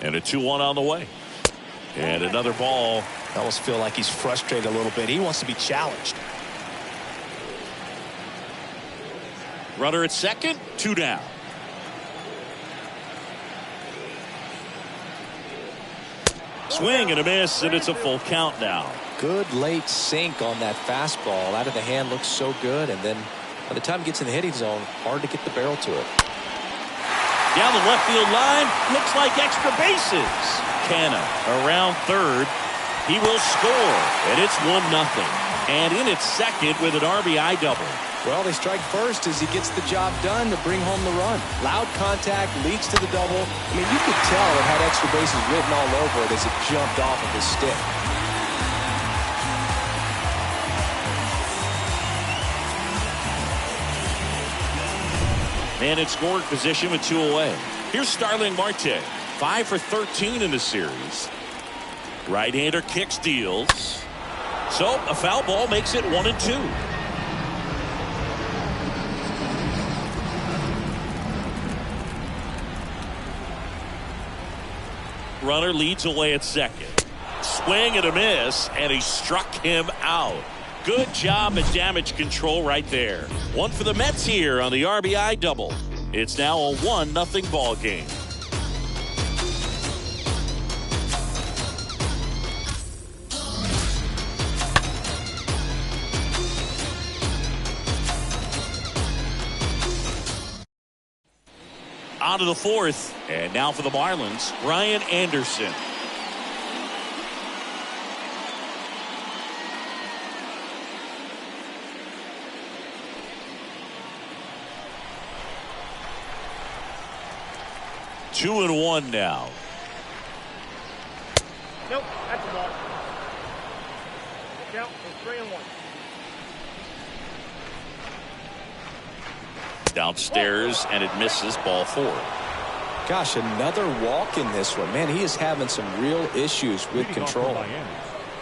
And a 2-1 on the way. And another ball. I almost feel like he's frustrated a little bit. He wants to be challenged. Runner at second, 2 down. Swing and a miss, and it's a full count now. Good late sink on that fastball. Out of the hand looks so good, and then by the time it gets in the hitting zone, hard to get the barrel to it. Down the left field line, looks like extra bases. Canna around third. He will score, and it's 1-0. And in at second with an RBI double. Well, they strike first as he gets the job done to bring home the run. Loud contact leads to the double. I mean, you could tell it had extra bases written all over it as it jumped off of his stick. Man in scoring position with 2 away. Here's Starling Marte. 5 for 13 in the series. Right-hander kicks, deals. So a foul ball makes it 1-2. Runner leads away at second. Swing and a miss, and he struck him out. Good job at damage control right there. 1 for the Mets here on the RBI double. It's now a 1-0 ball game. On to the 4th, and now for the Marlins, Ryan Anderson. Two and 1 now. Nope, that's a ball. The count is 3-1. Downstairs, and it misses, ball 4. Gosh, another walk in this one. Man, he is having some real issues with control.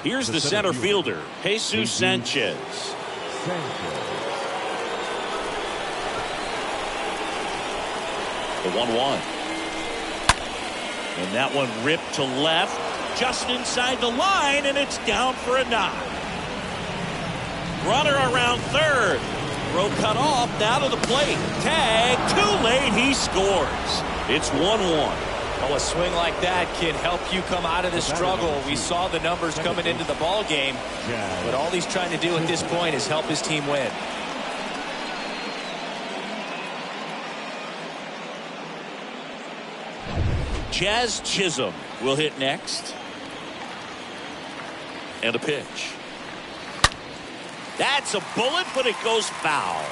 Here's the center fielder, Jesus Sanchez. The 1-1. And that one ripped to left, just inside the line, and it's down for a knock. Runner around third. Throw cut off, now to the plate. Tag, too late, he scores. It's 1-1. Oh, a swing like that can help you come out of the struggle. We saw the numbers coming into the ball game, but all he's trying to do at this point is help his team win. Jazz Chisholm will hit next. And a pitch. That's a bullet, but it goes foul.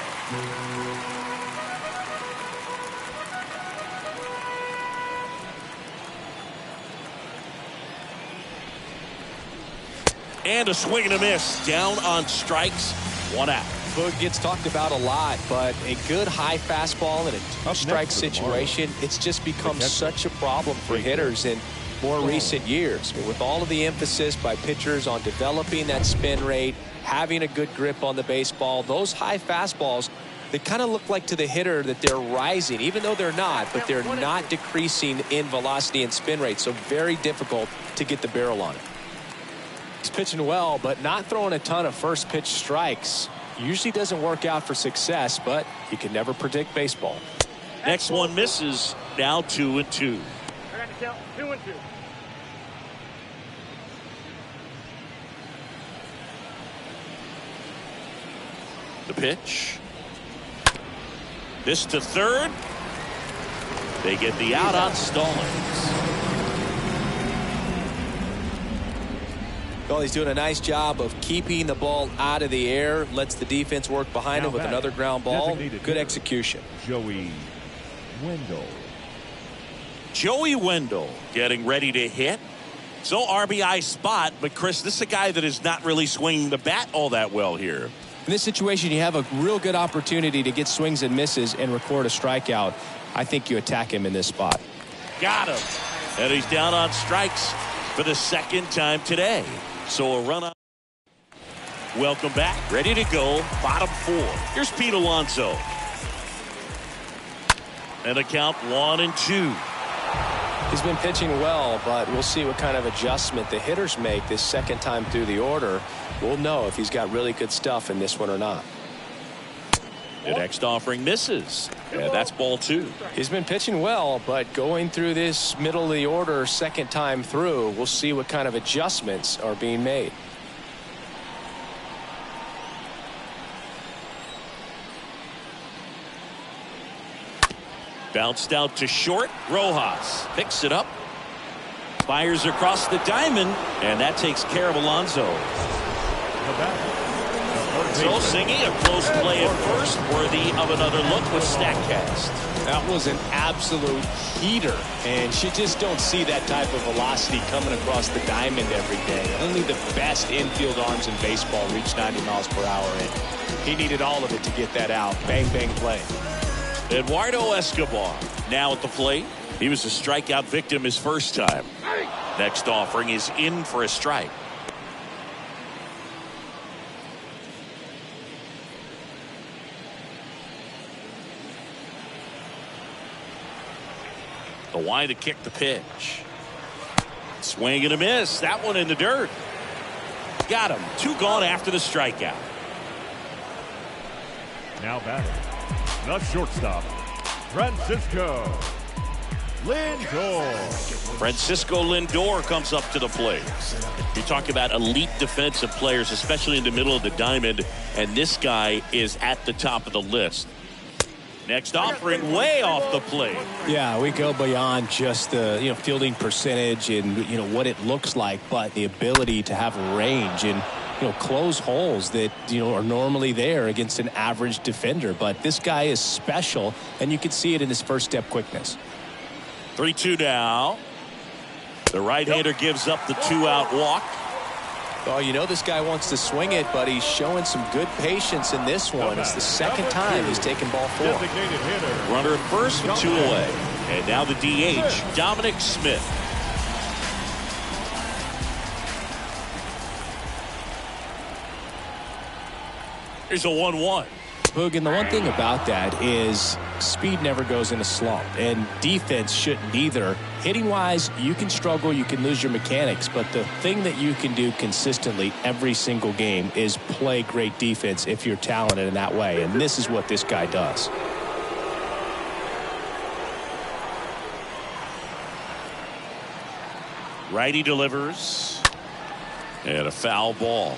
And a swing and a miss. Down on strikes. 1 out. Boog gets talked about a lot, but a good high fastball in a two-strike situation, it's just become such a problem for hitters in more recent years. With all of the emphasis by pitchers on developing that spin rate, having a good grip on the baseball, those high fastballs, they kind of look like to the hitter that they're rising, even though they're not, but they're not decreasing in velocity and spin rate, so very difficult to get the barrel on it. He's pitching well, but not throwing a ton of first pitch strikes. Usually doesn't work out for success, but you can never predict baseball. Next one misses. Now 2-2. I got to count 2-2. The pitch. This to third. They get the out on Stallings. Well, he's doing a nice job of keeping the ball out of the air. Lets the defense work behind him with another ground ball. Good execution. Joey Wendell. Joey Wendell getting ready to hit. So RBI spot, but Chris, this is a guy that is not really swinging the bat all that well here. In this situation, you have a real good opportunity to get swings and misses and record a strikeout. I think you attack him in this spot. Got him. And he's down on strikes for the second time today. So a run up. Welcome back. Ready to go. Bottom 4. Here's Pete Alonso. And a count 1-2. He's been pitching well, but we'll see what kind of adjustment the hitters make this second time through the order. We'll know if he's got really good stuff in this one or not. The next offering misses. And that's ball 2. He's been pitching well, but going through this middle of the order second time through, we'll see what kind of adjustments are being made. Bounced out to short. Rojas picks it up. Fires across the diamond. And that takes care of Alonso. So singing a close play at first, worthy of another look with StatCast. That was an absolute heater, and you just don't see that type of velocity coming across the diamond every day. Only the best infield arms in baseball reach 90 miles per hour, and he needed all of it to get that out. Bang, bang play. Eduardo Escobar now at the plate. He was a strikeout victim his first time. Next offering is in for a strike. The wide to kick the pitch. Swing and a miss. That one in the dirt. Got him. 2 gone after the strikeout. Now batting, the shortstop, Francisco Lindor. Francisco Lindor comes up to the plate. You talk about elite defensive players, especially in the middle of the diamond, and this guy is at the top of the list. Next offering way off the plate. Yeah, we go beyond just the fielding percentage and what it looks like, but the ability to have range and close holes that are normally there against an average defender. But this guy is special, and you can see it in his first step quickness. 3-2 now. The right-hander gives up the 2-out walk. Well, this guy wants to swing it, but he's showing some good patience in this one. It's the second time he's taken ball 4. Runner at first with 2 away. And now the DH, Dominic Smith. Here's a 1-1. Boog, and the one thing about that is speed never goes in a slump, and defense shouldn't either. Hitting-wise, you can struggle, you can lose your mechanics, but the thing that you can do consistently every single game is play great defense if you're talented in that way, and this is what this guy does. Righty delivers. And a foul ball.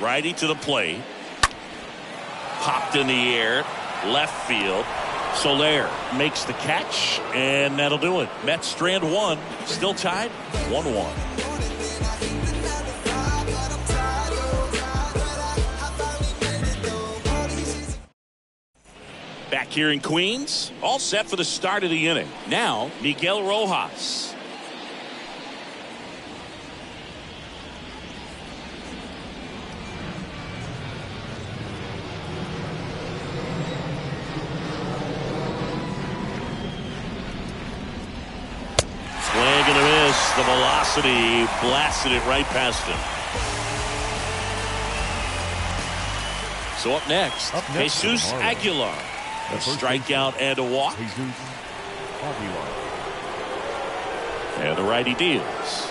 Righty to the plate. Popped in the air. Left field. Soler makes the catch, and that'll do it. Mets strand one. Still tied 1-1. Back here in Queens, all set for the start of the inning. Now, Miguel Rojas. Swing and a miss. The velocity blasted it right past him. So up next Jesus Aguilar. A strikeout and a walk. And the righty deals.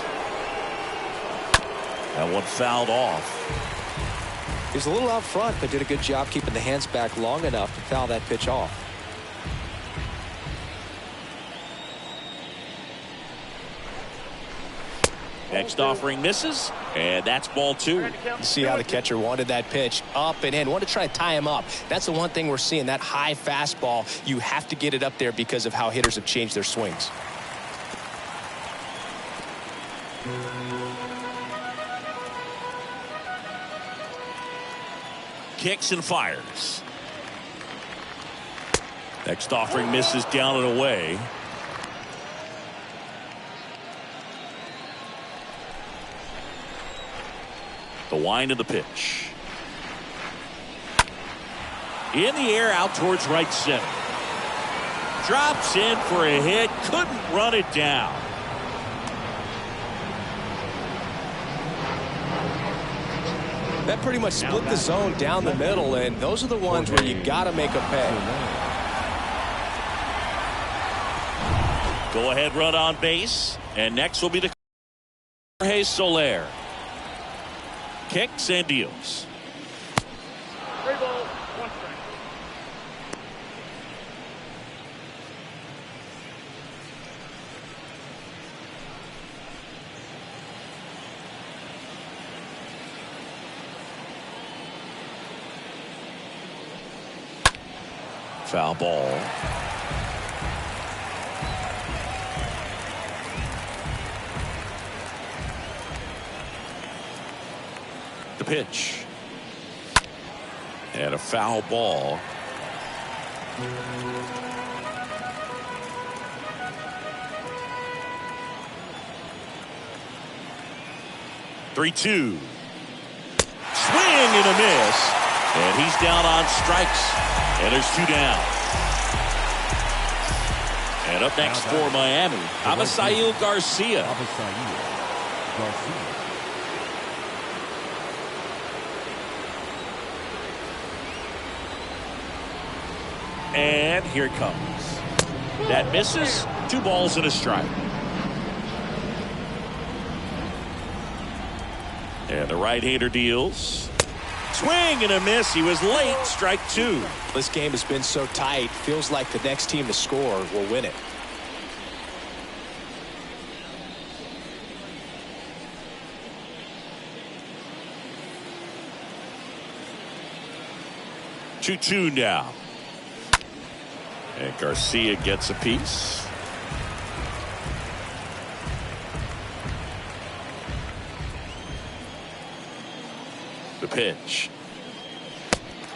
That one fouled off. He's a little out front, but did a good job keeping the hands back long enough to foul that pitch off. Next offering misses, and that's ball two. You see how the catcher wanted that pitch up and in, wanted to try to tie him up. That's the one thing we're seeing, that high fastball. You have to get it up there because of how hitters have changed their swings. Kicks and fires. Next offering misses, down and away. The wind of the pitch. In the air, out towards right center. Drops in for a hit. Couldn't run it down. That pretty much split the zone down the middle, and those are the ones where you got to make a pay. Go ahead run on base. And next will be the Jorge Soler. Kicks and deals. 3 balls, 1 strike. Foul ball. The pitch. And a foul ball. Three-two. Swing and a miss. And he's down on strikes. And there's 2 down. And up next for Miami, Avisail Garcia. And here it comes. That misses. 2 balls and a strike. And the right-hander deals. Swing and a miss. He was late. Strike 2. This game has been so tight. Feels like the next team to score will win it. Two now. And Garcia gets a piece. The pitch.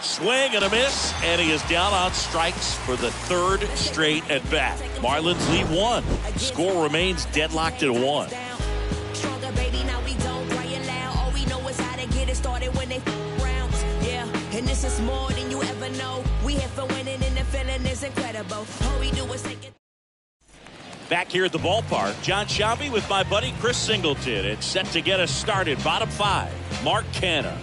Swing and a miss, and he is down on strikes for the 3rd straight at bat. Marlins lead 1. Score remains deadlocked at 1. Stronger, baby, now we don't cry aloud. All we know is how to get it started when they rounds. Yeah, and this is more than you ever know. We here for winning, and the feeling is incredible. All we do is take it. Back here at the ballpark, John Shabby with my buddy Chris Singleton. It's set to get us started. Bottom 5, Mark Canha.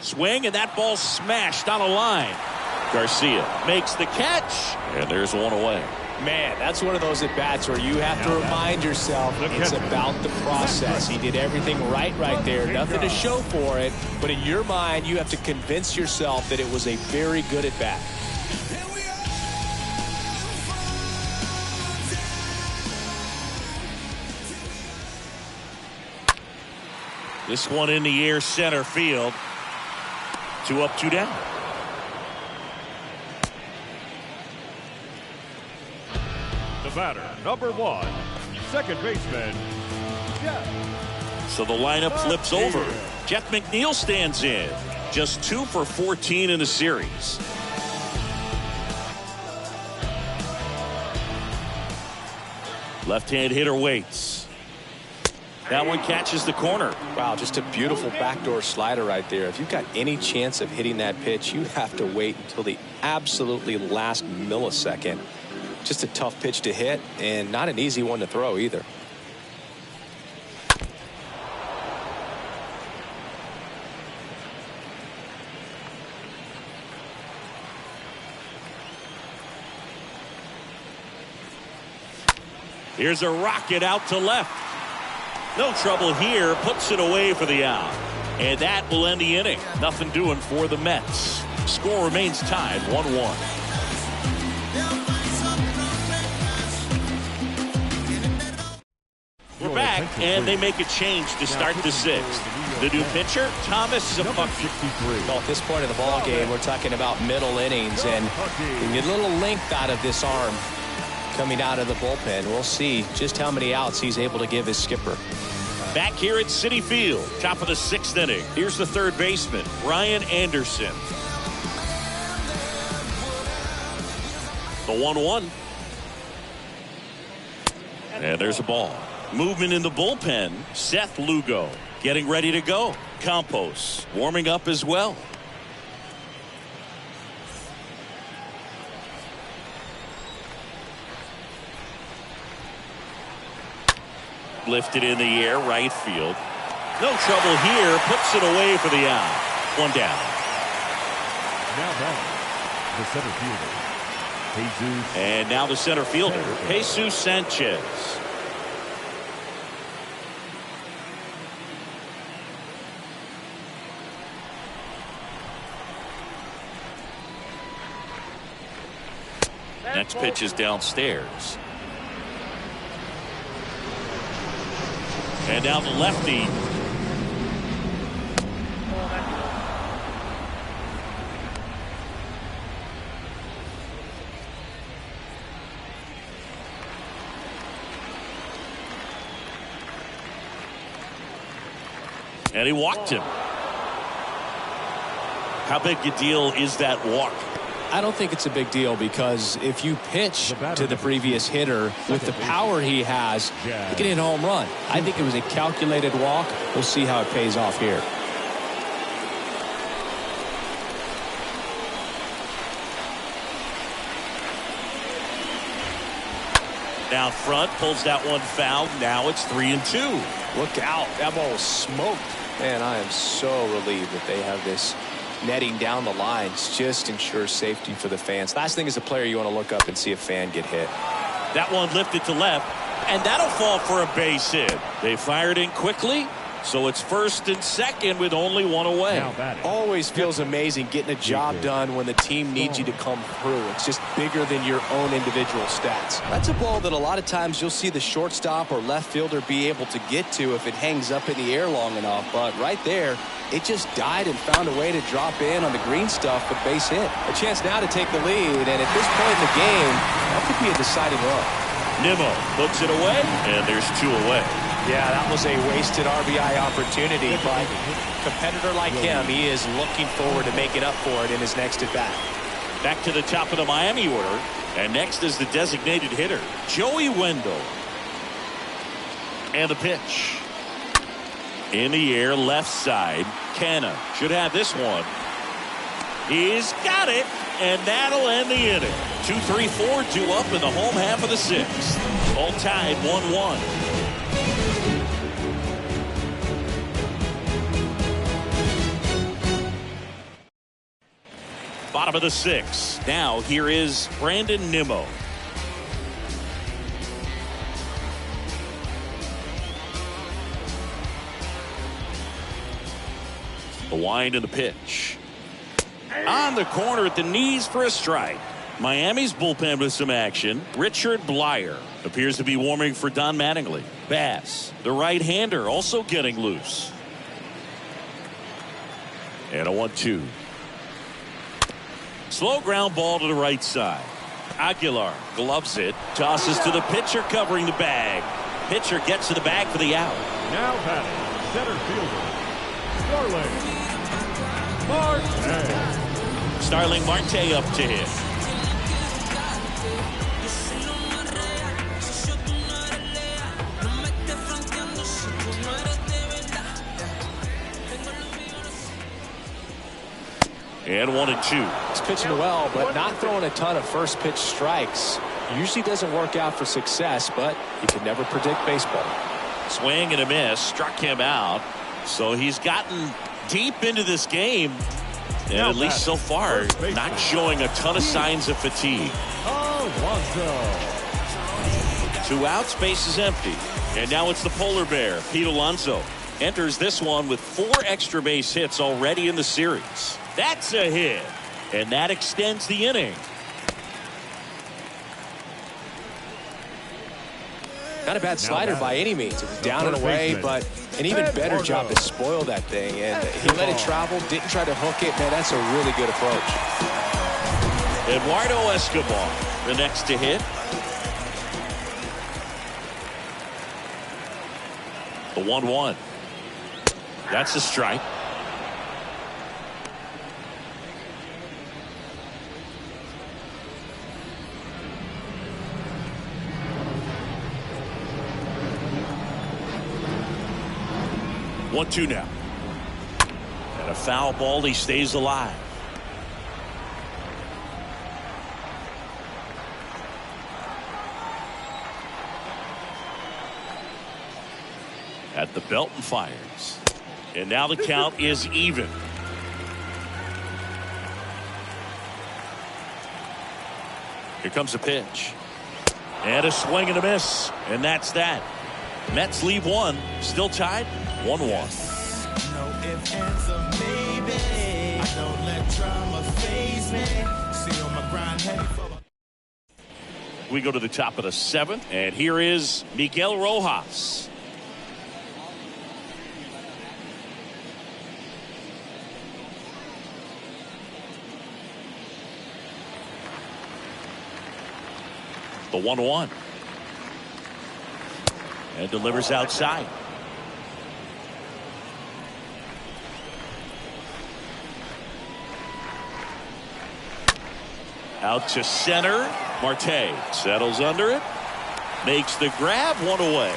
Swing, and that ball smashed on a line. Garcia makes the catch, and there's one away. Man, that's one of those at-bats where you have to remind yourself it's about the process. He did everything right there. Nothing to show for it, but in your mind, you have to convince yourself that it was a very good at-bat. This one in the air, center field. 2 up, 2 down. The batter, number 1, second baseman, Jeff. So the lineup flips over. Jeff McNeil stands in. Just 2 for 14 in the series. Left-hand hitter waits. That one catches the corner. Wow, just a beautiful backdoor slider right there. If you've got any chance of hitting that pitch, you have to wait until the absolutely last millisecond. Just a tough pitch to hit, and not an easy one to throw either. Here's a rocket out to left. No trouble here. Puts it away for the out. And that will end the inning. Nothing doing for the Mets. Score remains tied 1-1. We're back, and they make a change to start the 6th. The new pitcher, Thomas Zapucki. Well, at this point of the ball game, we're talking about middle innings, and you get a little length out of this arm coming out of the bullpen. We'll see just how many outs he's able to give his skipper. Back here at Citi Field, top of the 6th inning. Here's the third baseman, Ryan Anderson. The 1-1. And there's a ball. Movement in the bullpen. Seth Lugo getting ready to go. Campos warming up as well. Lifted in the air, right field. No trouble here. Puts it away for the out. 1 down. Now back, the center fielder, Jesus. And now the center fielder, Jesus Sanchez. Next pitch is downstairs. And now the lefty. And he walked him. How big a deal is that walk? I don't think it's a big deal, because if you pitch to the previous hitter with the power he has, he can hit a home run. I think it was a calculated walk. We'll see how it pays off here. Down front, pulls that one foul. Now it's 3-2. Look out. That ball was smoked. Man, I am so relieved that they have this netting down the lines. Just ensures safety for the fans. Last thing as a player, you want to look up and see a fan get hit. That one lifted to left, and that'll fall for a base hit. They fired in quickly, so it's 1st and 2nd with only 1 away. Always feels amazing getting a job done when the team needs you to come through. It's just bigger than your own individual stats. That's a ball that a lot of times you'll see the shortstop or left fielder be able to get to if it hangs up in the air long enough. But right there, it just died and found a way to drop in on the green stuff with base hit. A chance now to take the lead, and at this point in the game, that could be a deciding run. Nimmo puts it away, and there's 2 away. Yeah, that was a wasted RBI opportunity, but a competitor like him, he is looking forward to making up for it in his next at-bat. Back to the top of the Miami order, and next is the designated hitter, Joey Wendell. And the pitch. In the air, left side. Canna should have this one. He's got it, and that'll end the inning. 2-3-4, 2 up in the home half of the 6th. All tied 1-1. Bottom of the 6th. Now here is Brandon Nimmo. The wind and the pitch. On the corner at the knees for a strike. Miami's bullpen with some action. Richard Blyer appears to be warming for Don Mattingly. Bass, the right-hander, also getting loose. And a 1-2. Slow ground ball to the right side. Aguilar gloves it. Tosses to the pitcher covering the bag. Pitcher gets to the bag for the out. Now batting, center fielder, Starling Marte. Starling Marte up to hit. And 1-2. He's pitching well, but not throwing a ton of first pitch strikes. Usually doesn't work out for success, but you can never predict baseball. Swing and a miss. Struck him out. So he's gotten deep into this game. And at least so far, not showing a ton of signs of fatigue. Alonso. 2 outs, base is empty. And now it's the polar bear, Pete Alonso. Enters this one with 4 extra base hits already in the series. That's a hit. And that extends the inning. Not a bad slider by any means. It was down and away, but an even better job to spoil that thing. And he let it travel, didn't try to hook it. Man, that's a really good approach. Eduardo Escobar, the next to hit. The 1-1. That's a strike. One, 2 now. And a foul ball. He stays alive. At the belt and fires. And now the count is even. Here comes a pitch. And a swing and a miss. And that's that. Mets leave 1. Still tied. 1-1. No ifs, ands, or maybe. I don't let drama faze me. See on my grind heavy for We go to the top of the 7th. And here is Miguel Rojas. The 1-1. And delivers outside. Out to center. Marte settles under it. Makes the grab. 1 away.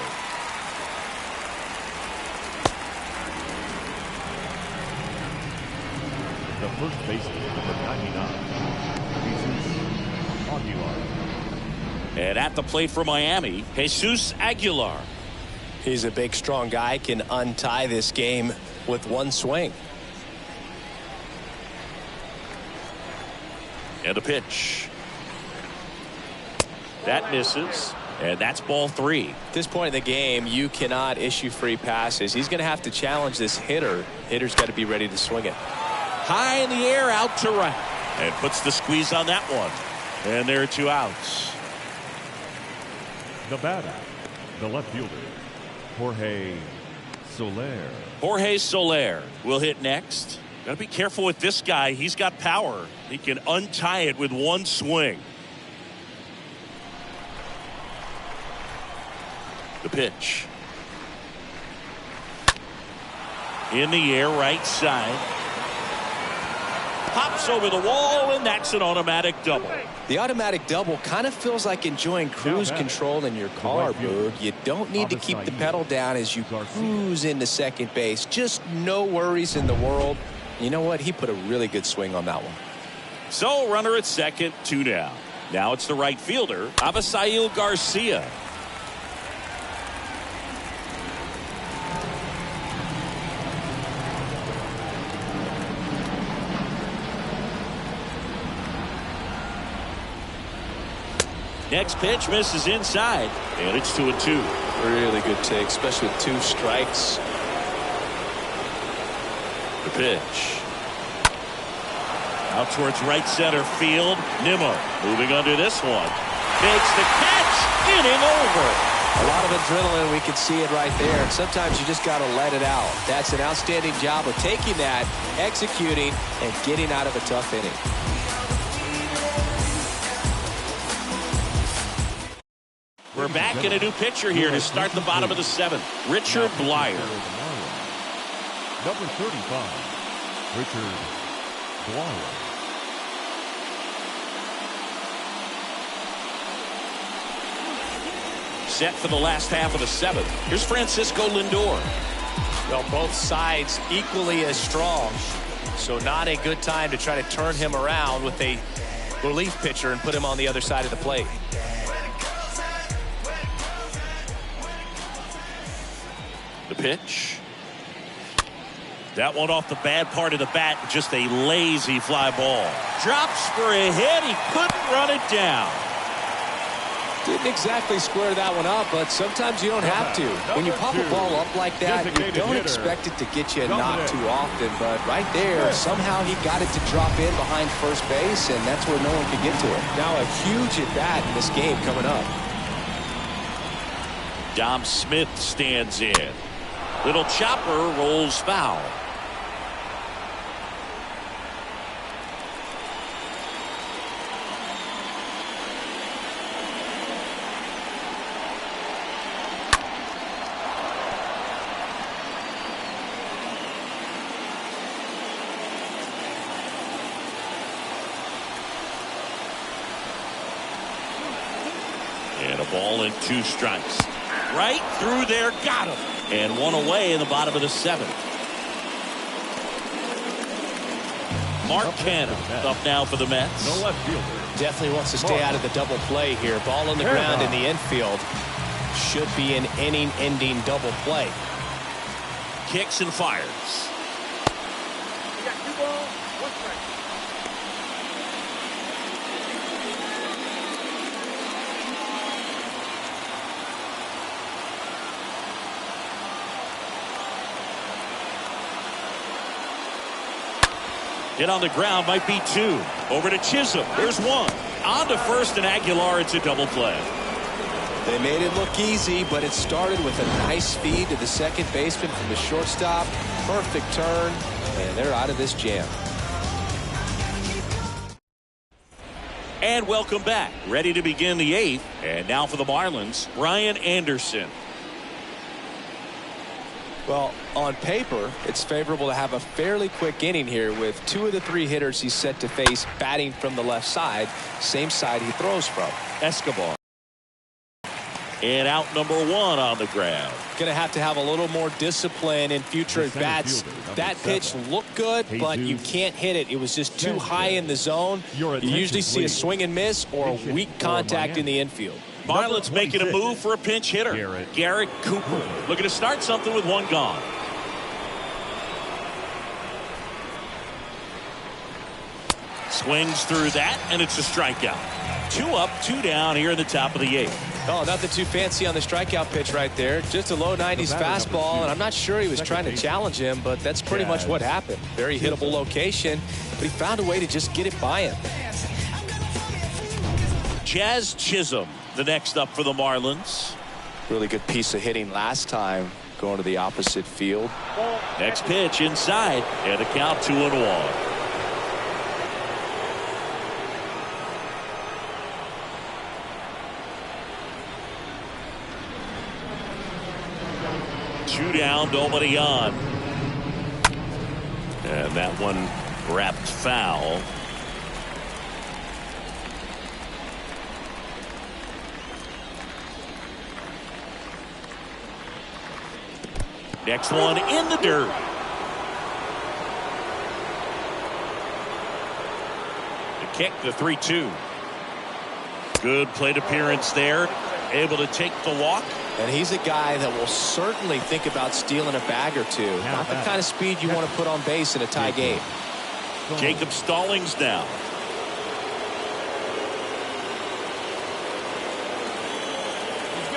The first baseman, number 99, Jesus Aguilar. And at the plate for Miami, Jesus Aguilar. He's a big, strong guy, can untie this game with 1 swing. And a pitch. That misses. And that's ball 3. At this point in the game, you cannot issue free passes. He's going to have to challenge this hitter. Hitter's got to be ready to swing it. High in the air, out to right. And puts the squeeze on that one. And there are 2 outs. The batter, the left fielder, Jorge Soler. Jorge Soler will hit next. Got to be careful with this guy. He's got power. He can untie it with 1 swing. The pitch. In the air, right side. Pops over the wall, and that's an automatic double. The automatic double kind of feels like enjoying cruise control in your car, Boog. You don't need to keep the pedal down as you cruise into second base. Just no worries in the world. You know what? He put a really good swing on that one. So runner at second, 2 down. Now it's the right fielder, Avisail Garcia. Next pitch misses inside, and it's 2-2. Really good take, especially with 2 strikes. The pitch. Out towards right center field. Nimmo moving under this one. Makes the catch. Inning over. A lot of adrenaline. We can see it right there. And sometimes you just got to let it out. That's an outstanding job of taking that, executing, and getting out of a tough inning. We're back in a new pitcher here to start the bottom of the 7th. Richard Blyer. Number 35, Richard Blyer. Set for the last half of the 7th. Here's Francisco Lindor. Well, both sides equally as strong. So not a good time to try to turn him around with a relief pitcher and put him on the other side of the plate. The pitch. That one off the bad part of the bat. Just a lazy fly ball. Drops for a hit. He couldn't run it down. Didn't exactly square that one up, but sometimes you don't have to. When you pop a ball up like that, you don't expect it to get you a knock too often. But right there, somehow he got it to drop in behind first base, and that's where no one could get to it. Now a huge at-bat in this game coming up. Dom Smith stands in. Little chopper rolls foul. And a ball and 2 strikes. Right through there, got him. And 1 away in the bottom of the 7th. Mark Cannon up now for the Mets. The left fielder. Definitely wants to stay out of the double play here. Ball on the ground in the infield. Should be an inning-ending double play. Kicks and fires. You got 2 balls, 1 strike. Hit on the ground, might be 2. Over to Chisholm. There's 1. On to first and Aguilar. It's a double play. They made it look easy, but it started with a nice feed to the second baseman from the shortstop. Perfect turn, and they're out of this jam. And welcome back. Ready to begin the 8th. And now for the Marlins, Ryan Anderson. Well, on paper, it's favorable to have a fairly quick inning here with 2 of the 3 hitters he's set to face batting from the left side, same side he throws from. Escobar. And out number 1 on the ground. Going to have a little more discipline in future at bats. That pitch looked good, but you can't hit it. It was just too high in the zone. You usually see a swing and miss or a weak contact in the infield. Marlins making a move for a pinch hitter. Garrett Cooper looking to start something with 1 gone. Swings through that, and it's a strikeout. 2 up, 2 down here in the top of the 8th. Oh, nothing too fancy on the strikeout pitch right there. Just a low 90s fastball, and I'm not sure he was trying to challenge him, but that's pretty much what happened. Very hittable location, but he found a way to just get it by him. Jazz Chisholm, the next up for the Marlins. Really good piece of hitting last time, going to the opposite field. Next pitch inside, and a count 2-1. Two down, nobody on. And that one wrapped foul. Next one in the dirt. The kick, the 3-2. Good plate appearance there. Able to take the walk. And he's a guy that will certainly think about stealing a bag or 2. Not the kind of speed you want to put on base in a tie game. Jacob Stallings now.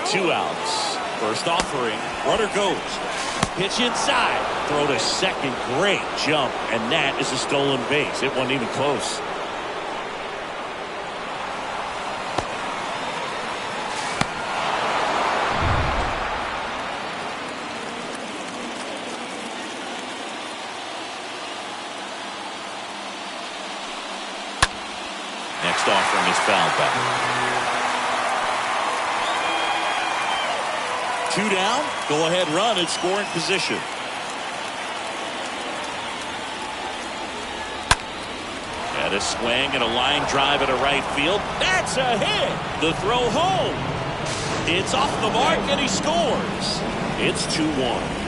2 outs. First offering. Runner goes. Pitch inside. Throw to second. Great jump. And that is a stolen base. It wasn't even close. Next offering is fouled back. 2 down. Go ahead run in scoring position. And a swing and a line drive at a right field. That's a hit. The throw home. It's off the mark and he scores. It's 2-1.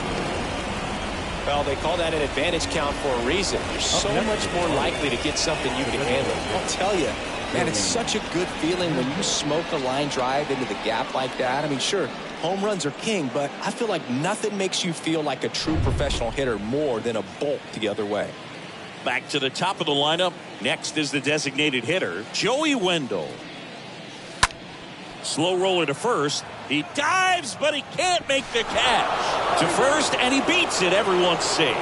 Well, they call that an advantage count for a reason. You're so much more likely to get something you can handle. I'll tell you, man, it's such a good feeling when you smoke a line drive into the gap like that. I mean, sure, home runs are king, but I feel like nothing makes you feel like a true professional hitter more than a bolt the other way. Back to the top of the lineup. Next is the designated hitter, Joey Wendell. Slow roller to first. He dives, but he can't make the catch. To first, and he beats it. Everyone's safe.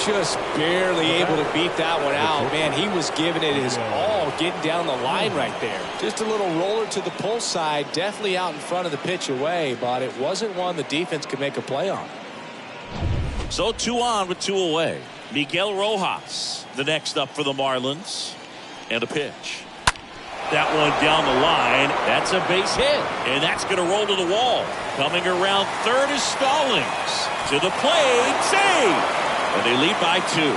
Just barely able to beat that one out. Man, he was giving it his all, getting down the line right there. Just a little roller to the pull side, definitely out in front of the pitch away, but it wasn't one the defense could make a play on. So 2 on with 2 away. Miguel Rojas, the next up for the Marlins. And a pitch. That one down the line. That's a base hit. And that's going to roll to the wall. Coming around third is Stallings. To the plate. Save. And they lead by 2.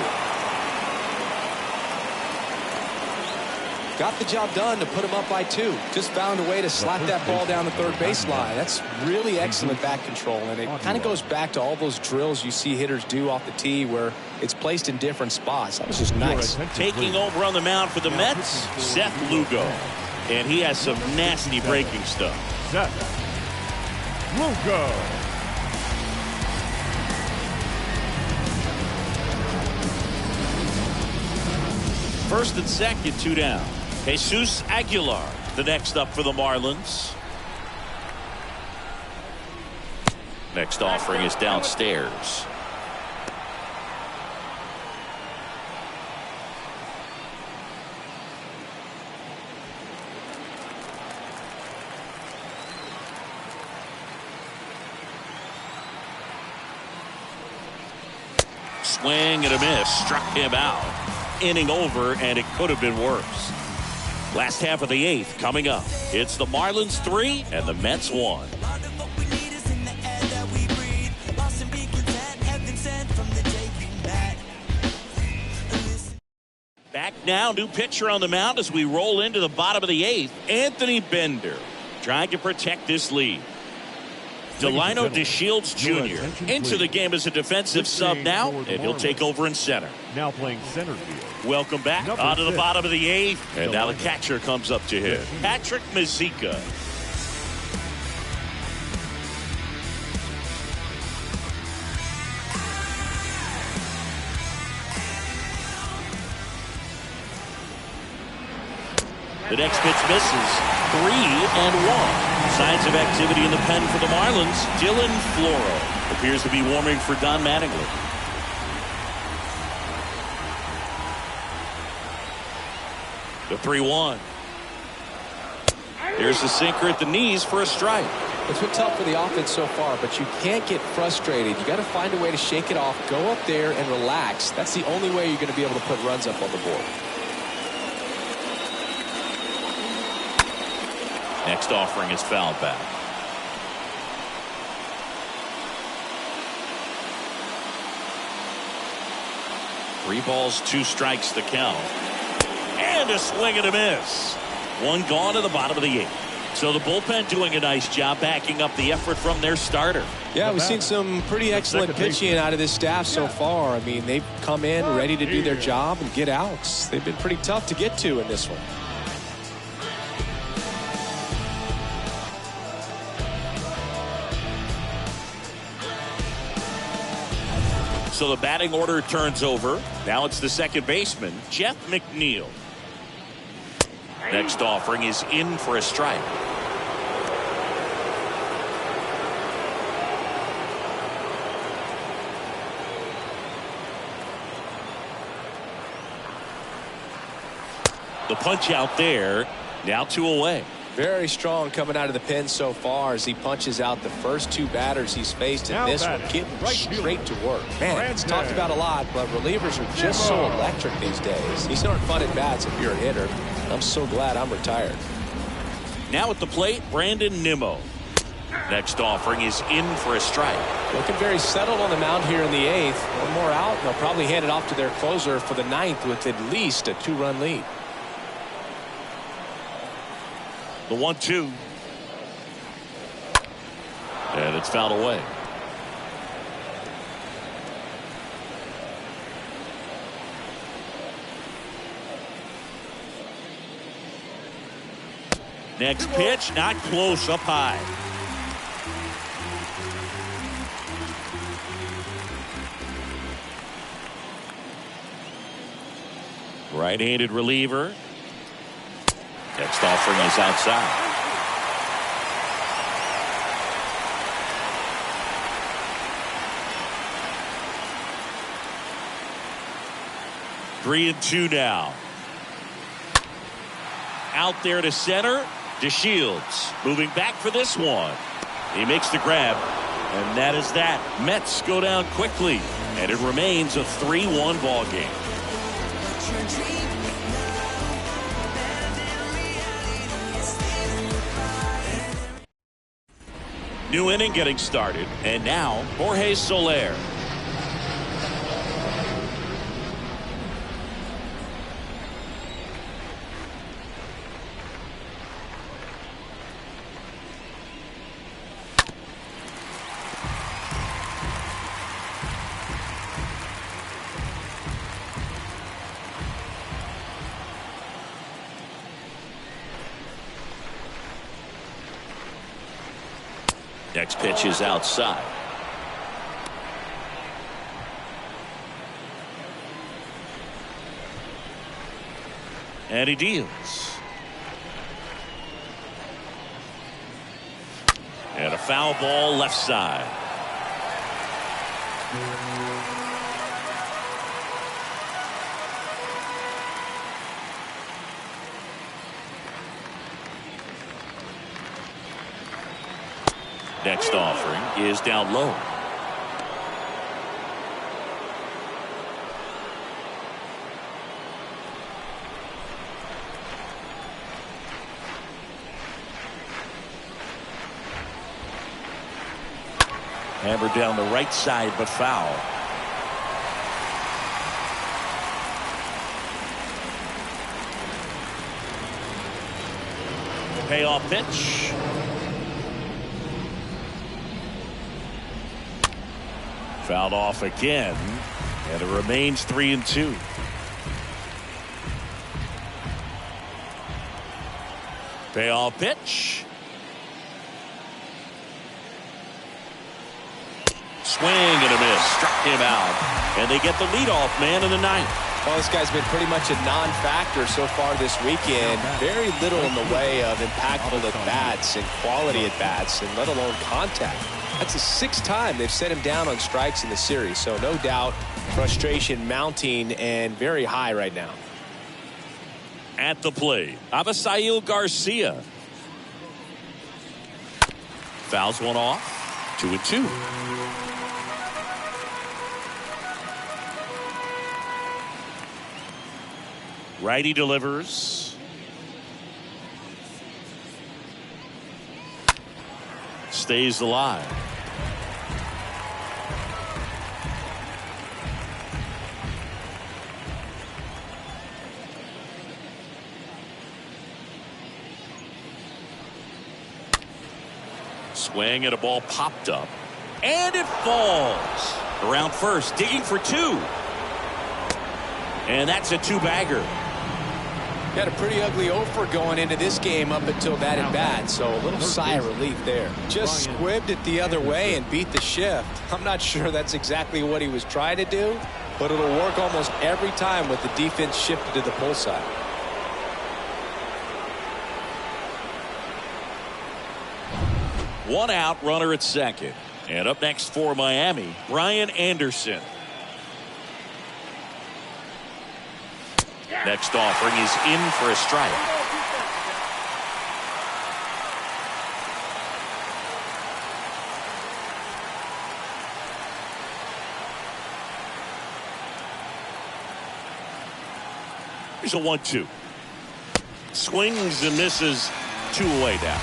Got the job done to put him up by 2. Just found a way to slap that ball down the third baseline. That's really excellent bat control. And it kind of goes back to all those drills you see hitters do off the tee where it's placed in different spots. That was just nice. Taking over on the mound for the Mets, Seth Lugo. And he has some nasty breaking stuff. Seth Lugo. First and second, 2 down. Jesus Aguilar, the next up for the Marlins. Next offering is downstairs. Swing and a miss. Struck him out. Inning over, and it could have been worse. Last half of the 8th coming up. It's the Marlins 3 and the Mets 1. Back now, new pitcher on the mound as we roll into the bottom of the 8th. Anthony Bender trying to protect this lead. Delino DeShields Jr. into the game as a defensive sub now, and he'll take over in center. Now playing center field. Welcome back onto the bottom of the 8th, and now the catcher comes up to hit. Patrick Mazeika. The next pitch misses. 3-1. Signs of activity in the pen for the Marlins. Dylan Floro appears to be warming for Don Mattingly. The 3-1. Here's the sinker at the knees for a strike. It's been tough for the offense so far, but you can't get frustrated. You got to find a way to shake it off, go up there and relax. That's the only way you're going to be able to put runs up on the board. Next offering is fouled back. Three balls, 2 strikes to count. And a swing and a miss. One gone to the bottom of the 8th. So the bullpen doing a nice job backing up the effort from their starter. Yeah, we've seen some pretty excellent pitching out of this staff so far. I mean, they've come in ready to do their job and get outs. They've been pretty tough to get to in this one. So the batting order turns over. Now it's the second baseman, Jeff McNeil. Next offering is in for a strike. The punch out there. Now 2 away. Very strong coming out of the pen so far as he punches out the first 2 batters he's faced in Now this one, batting, getting right straight fielder, to work. Man, it's talked about a lot, but relievers are just so electric these days. These aren't fun at bats if you're a hitter. I'm so glad I'm retired. Now at the plate, Brandon Nimmo. Next offering is in for a strike. Looking very settled on the mound here in the 8th. One more out, and they'll probably hand it off to their closer for the 9th with at least a 2-run lead. The 1-2. And it's fouled away. Next pitch, not close, up high. Right-handed reliever. Next offering is outside. Three and 2 now. Out there to center. DeShields moving back for this one. He makes the grab. And that is that. Mets go down quickly. And it remains a 3-1 ball game. New inning getting started. And now Jorge Soler. Next pitch is outside. And he deals. And a foul ball left side. Next offering is down low. Hammered down the right side, but foul. Payoff pitch. Fouled off again, and it remains 3 and 2. Payoff pitch. Swing and a miss. Struck him out. And they get the leadoff man in the 9th. Well, this guy's been pretty much a non-factor so far this weekend. Very little in the way of impactful at-bats and quality at-bats, and let alone contact. That's the 6th time they've set him down on strikes in the series. So no doubt frustration mounting and very high right now. At the plate, Avisail Garcia. Fouls one off. 2 and 2. Righty delivers. Stays alive. Swing and a ball popped up. And it falls. Around first, digging for 2. And that's a 2-bagger. Got a pretty ugly offer going into this game up until that at bat, so a little sigh of relief there. Just squibbed it the other way and beat the shift. I'm not sure that's exactly what he was trying to do, but it'll work almost every time with the defense shifted to the pull side. One out, runner at second. And up next for Miami, Brian Anderson. Next offering is in for a strike. Here's a 1-2. Swings and misses. 2 away now.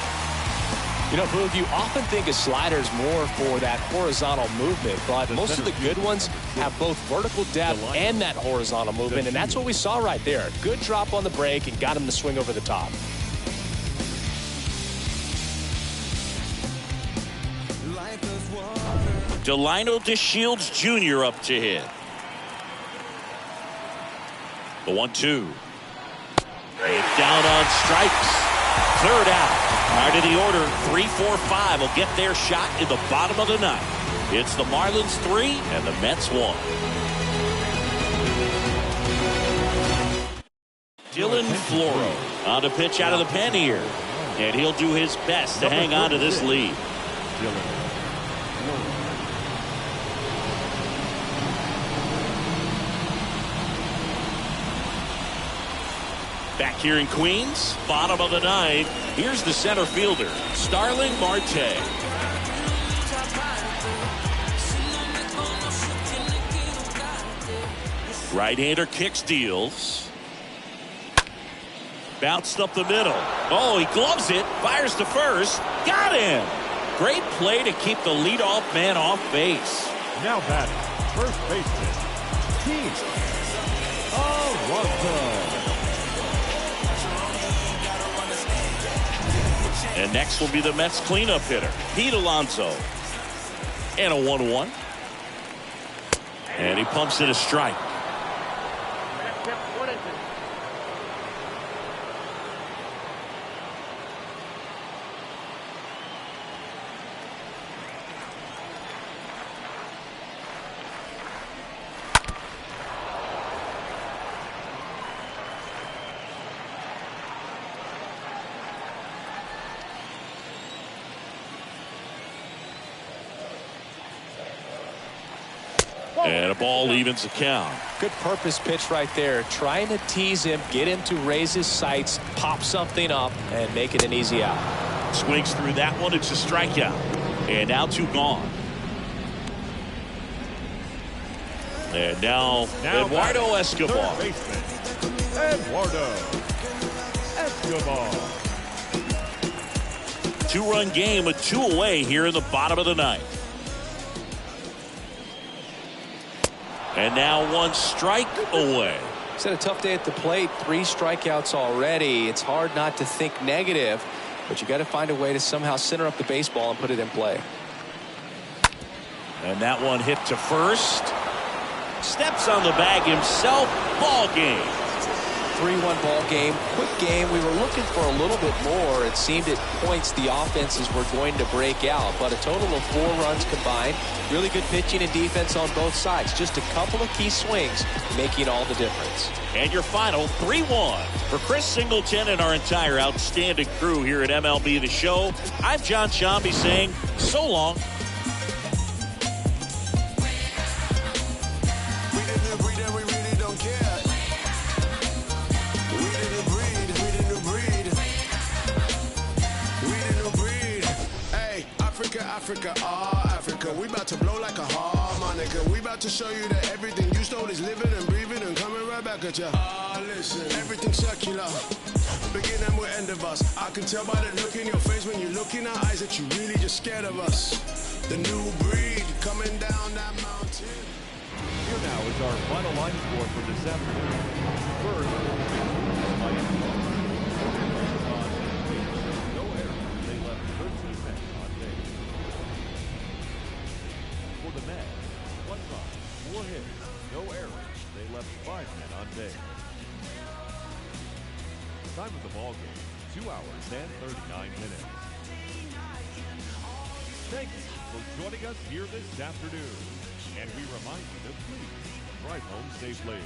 You know, Boog, you often think a slider's more for that horizontal movement, but most of the good ones have both vertical depth and that horizontal movement, and that's what we saw right there. Good drop on the break and got him to swing over the top. Delino DeShields Jr. up to hit. The 1-2. Down on strikes. Third out. Out of the order, 3-4-5 will get their shot in the bottom of the ninth. It's the Marlins 3 and the Mets 1. Dylan Floro on the pitch out of the pen here. And he'll do his best to hang on to this lead. Back here in Queens, bottom of the ninth. Here's the center fielder, Starling Marte. Right-hander kicks, deals. Bounced up the middle. Oh, he gloves it, fires to first. Got him! Great play to keep the leadoff man off base. Now batting, first baseman, Pitt. And next will be the Mets cleanup hitter, Pete Alonso. And a 1-1. And he pumps it a strike. And a ball evens the count. Good purpose pitch right there. Trying to tease him, get him to raise his sights, pop something up, and make it an easy out. Swings through that one. It's a strikeout. And now 2 gone. And now Eduardo Escobar. Eduardo Escobar. 2-run game with 2 away here in the bottom of the ninth. And now 1 strike away. He's had a tough day at the plate. 3 strikeouts already. It's hard not to think negative, but you got to find a way to somehow center up the baseball and put it in play. And that one hit to first. Steps on the bag himself. Ball game. 3-1 ball game. Quick game. We were looking for a little bit more. It seemed at points the offenses were going to break out, but a total of 4 runs combined. Really good pitching and defense on both sides. Just a couple of key swings making all the difference. And your final 3-1. For Chris Singleton and our entire outstanding crew here at MLB The Show, I'm John Shambi saying so long. Africa, Africa, we about to blow like a harmonica. We about to show you that everything you stole is living and breathing and coming right back at you. Listen, everything's circular, beginning with end of us. I can tell by the look in your face when you look in our eyes that you really just scared of us. The new breed coming down that mountain. Here now is our final line score for this afternoon. First, no error. They left 13 men on base. For the Mets, 1 run, 4 hits, no errors. They left 5 men on base. Time of the ball game, 2 hours and 39 minutes. Thank you for joining us here this afternoon. And we remind you to please drive home safely.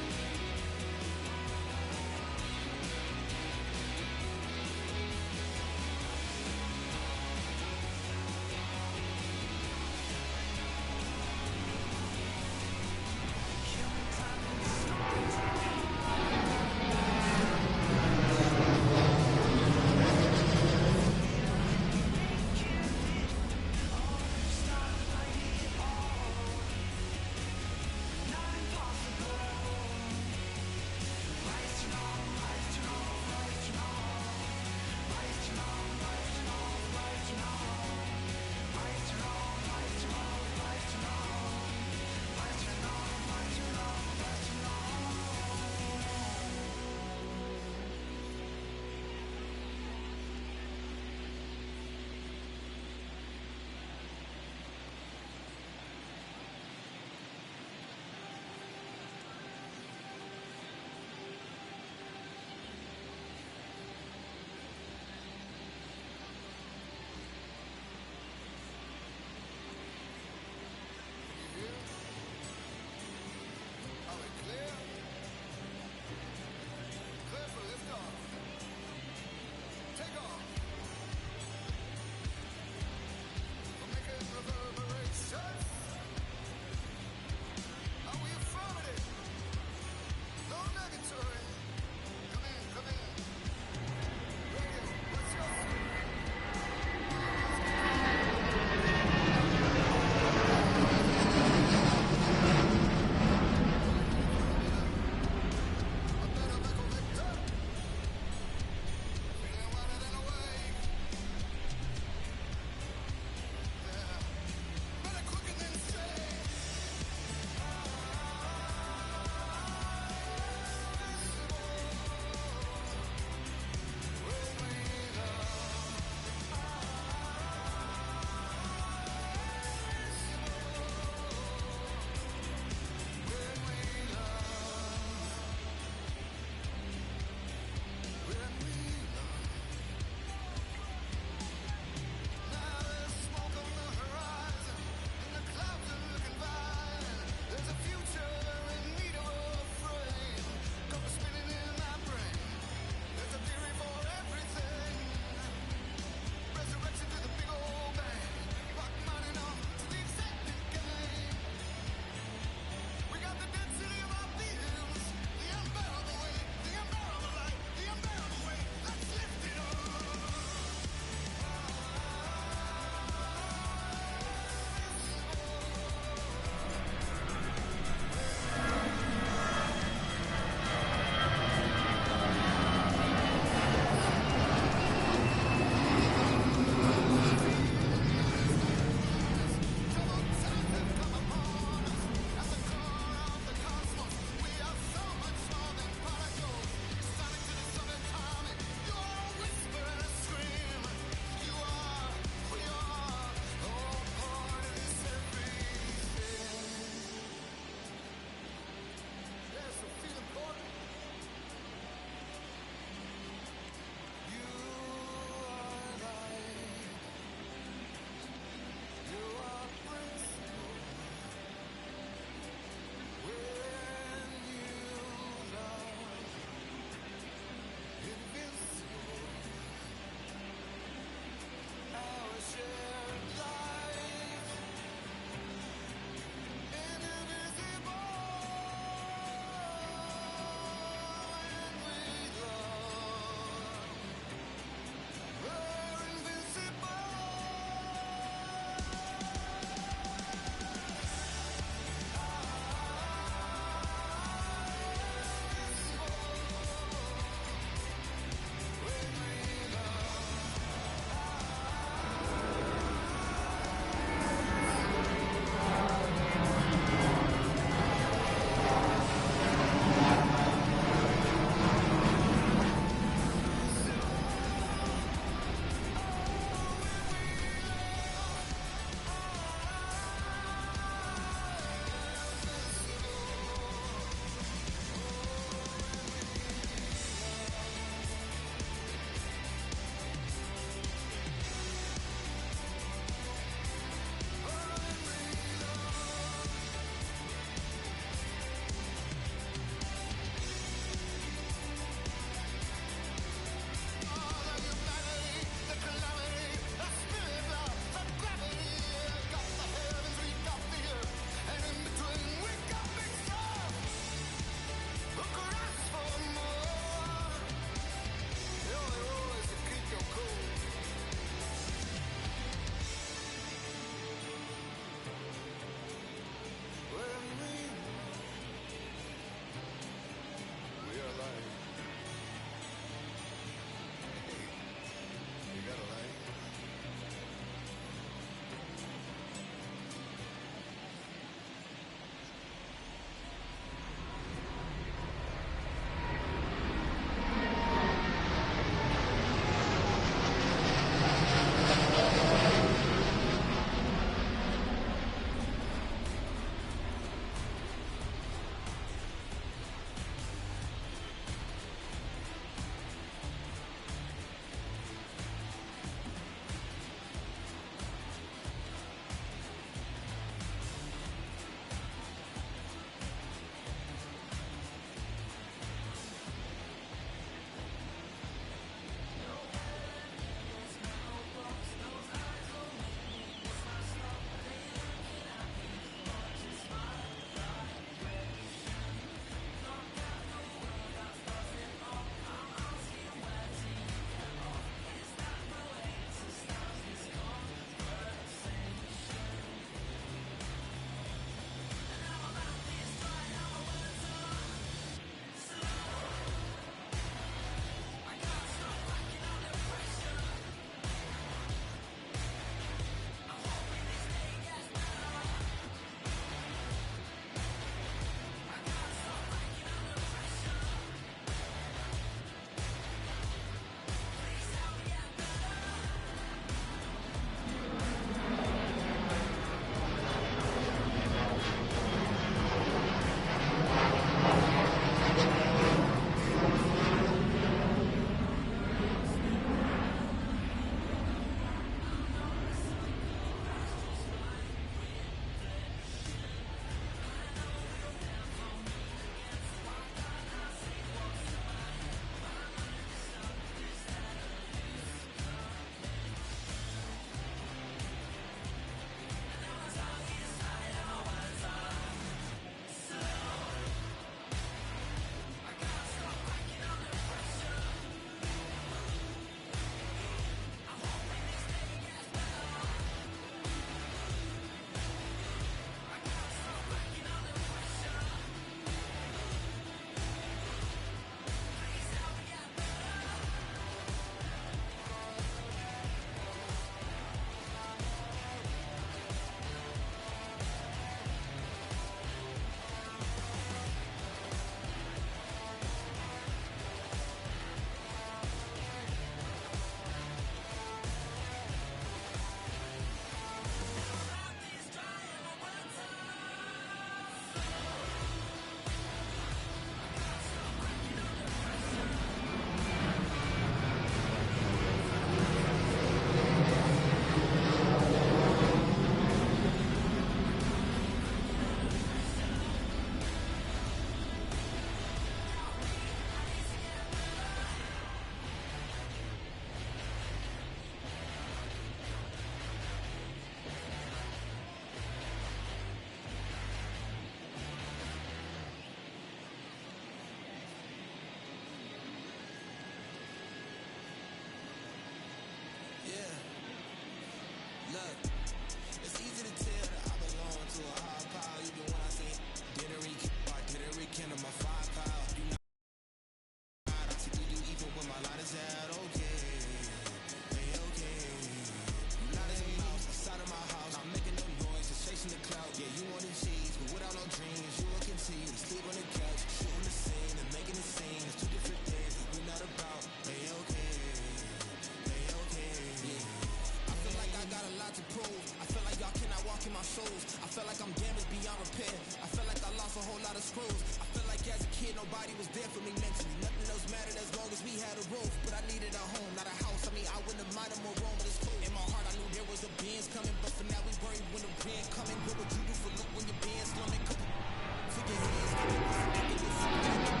to prove. I feel like y'all cannot walk in my shoes. I feel like I'm damaged beyond repair. I feel like I lost a whole lot of screws. I feel like as a kid nobody was there for me mentally. Nothing else mattered as long as we had a roof. But I needed a home, not a house. I mean, I wouldn't have minded more room, but it's cool. In my heart I knew there was a Benz coming, but for now we worry when the rent coming. What would you do for look when your Benz slumming? For your hands coming, what's ridiculous?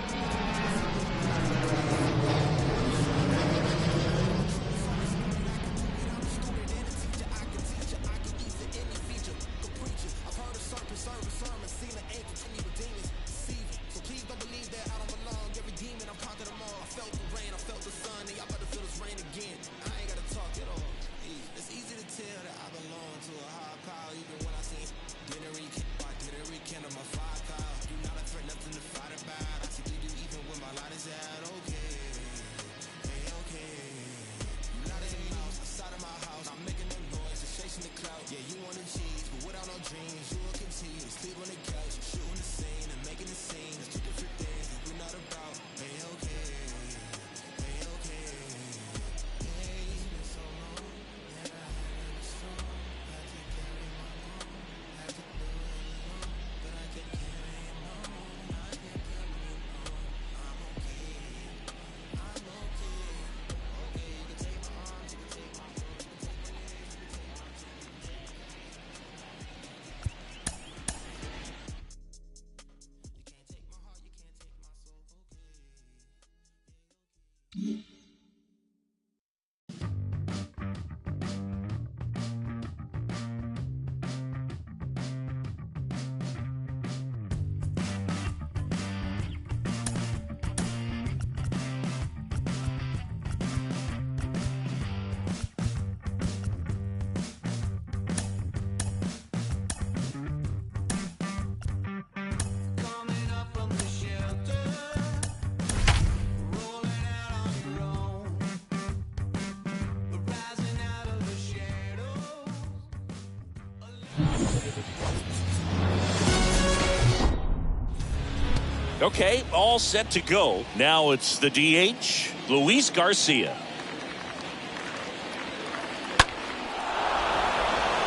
Okay, all set to go. Now it's the DH, Luis Garcia.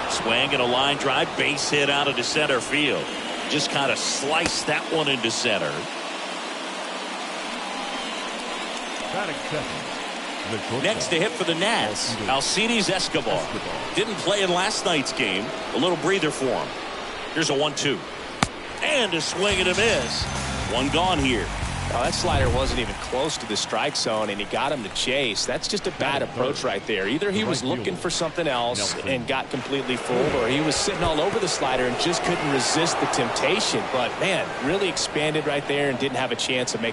Swing and a line drive, base hit out into center field. Just kind of sliced that one into center. Next to hit for the Nats, Alcides Escobar. Didn't play in last night's game. A little breather for him. Here's a 1-2. And a swing and a miss. One gone here. Oh, that slider wasn't even close to the strike zone, and he got him to chase. That's just a bad approach right there. Either he was looking for something else and got completely fooled, or he was sitting all over the slider and just couldn't resist the temptation. But, man, really expanded right there and didn't have a chance of making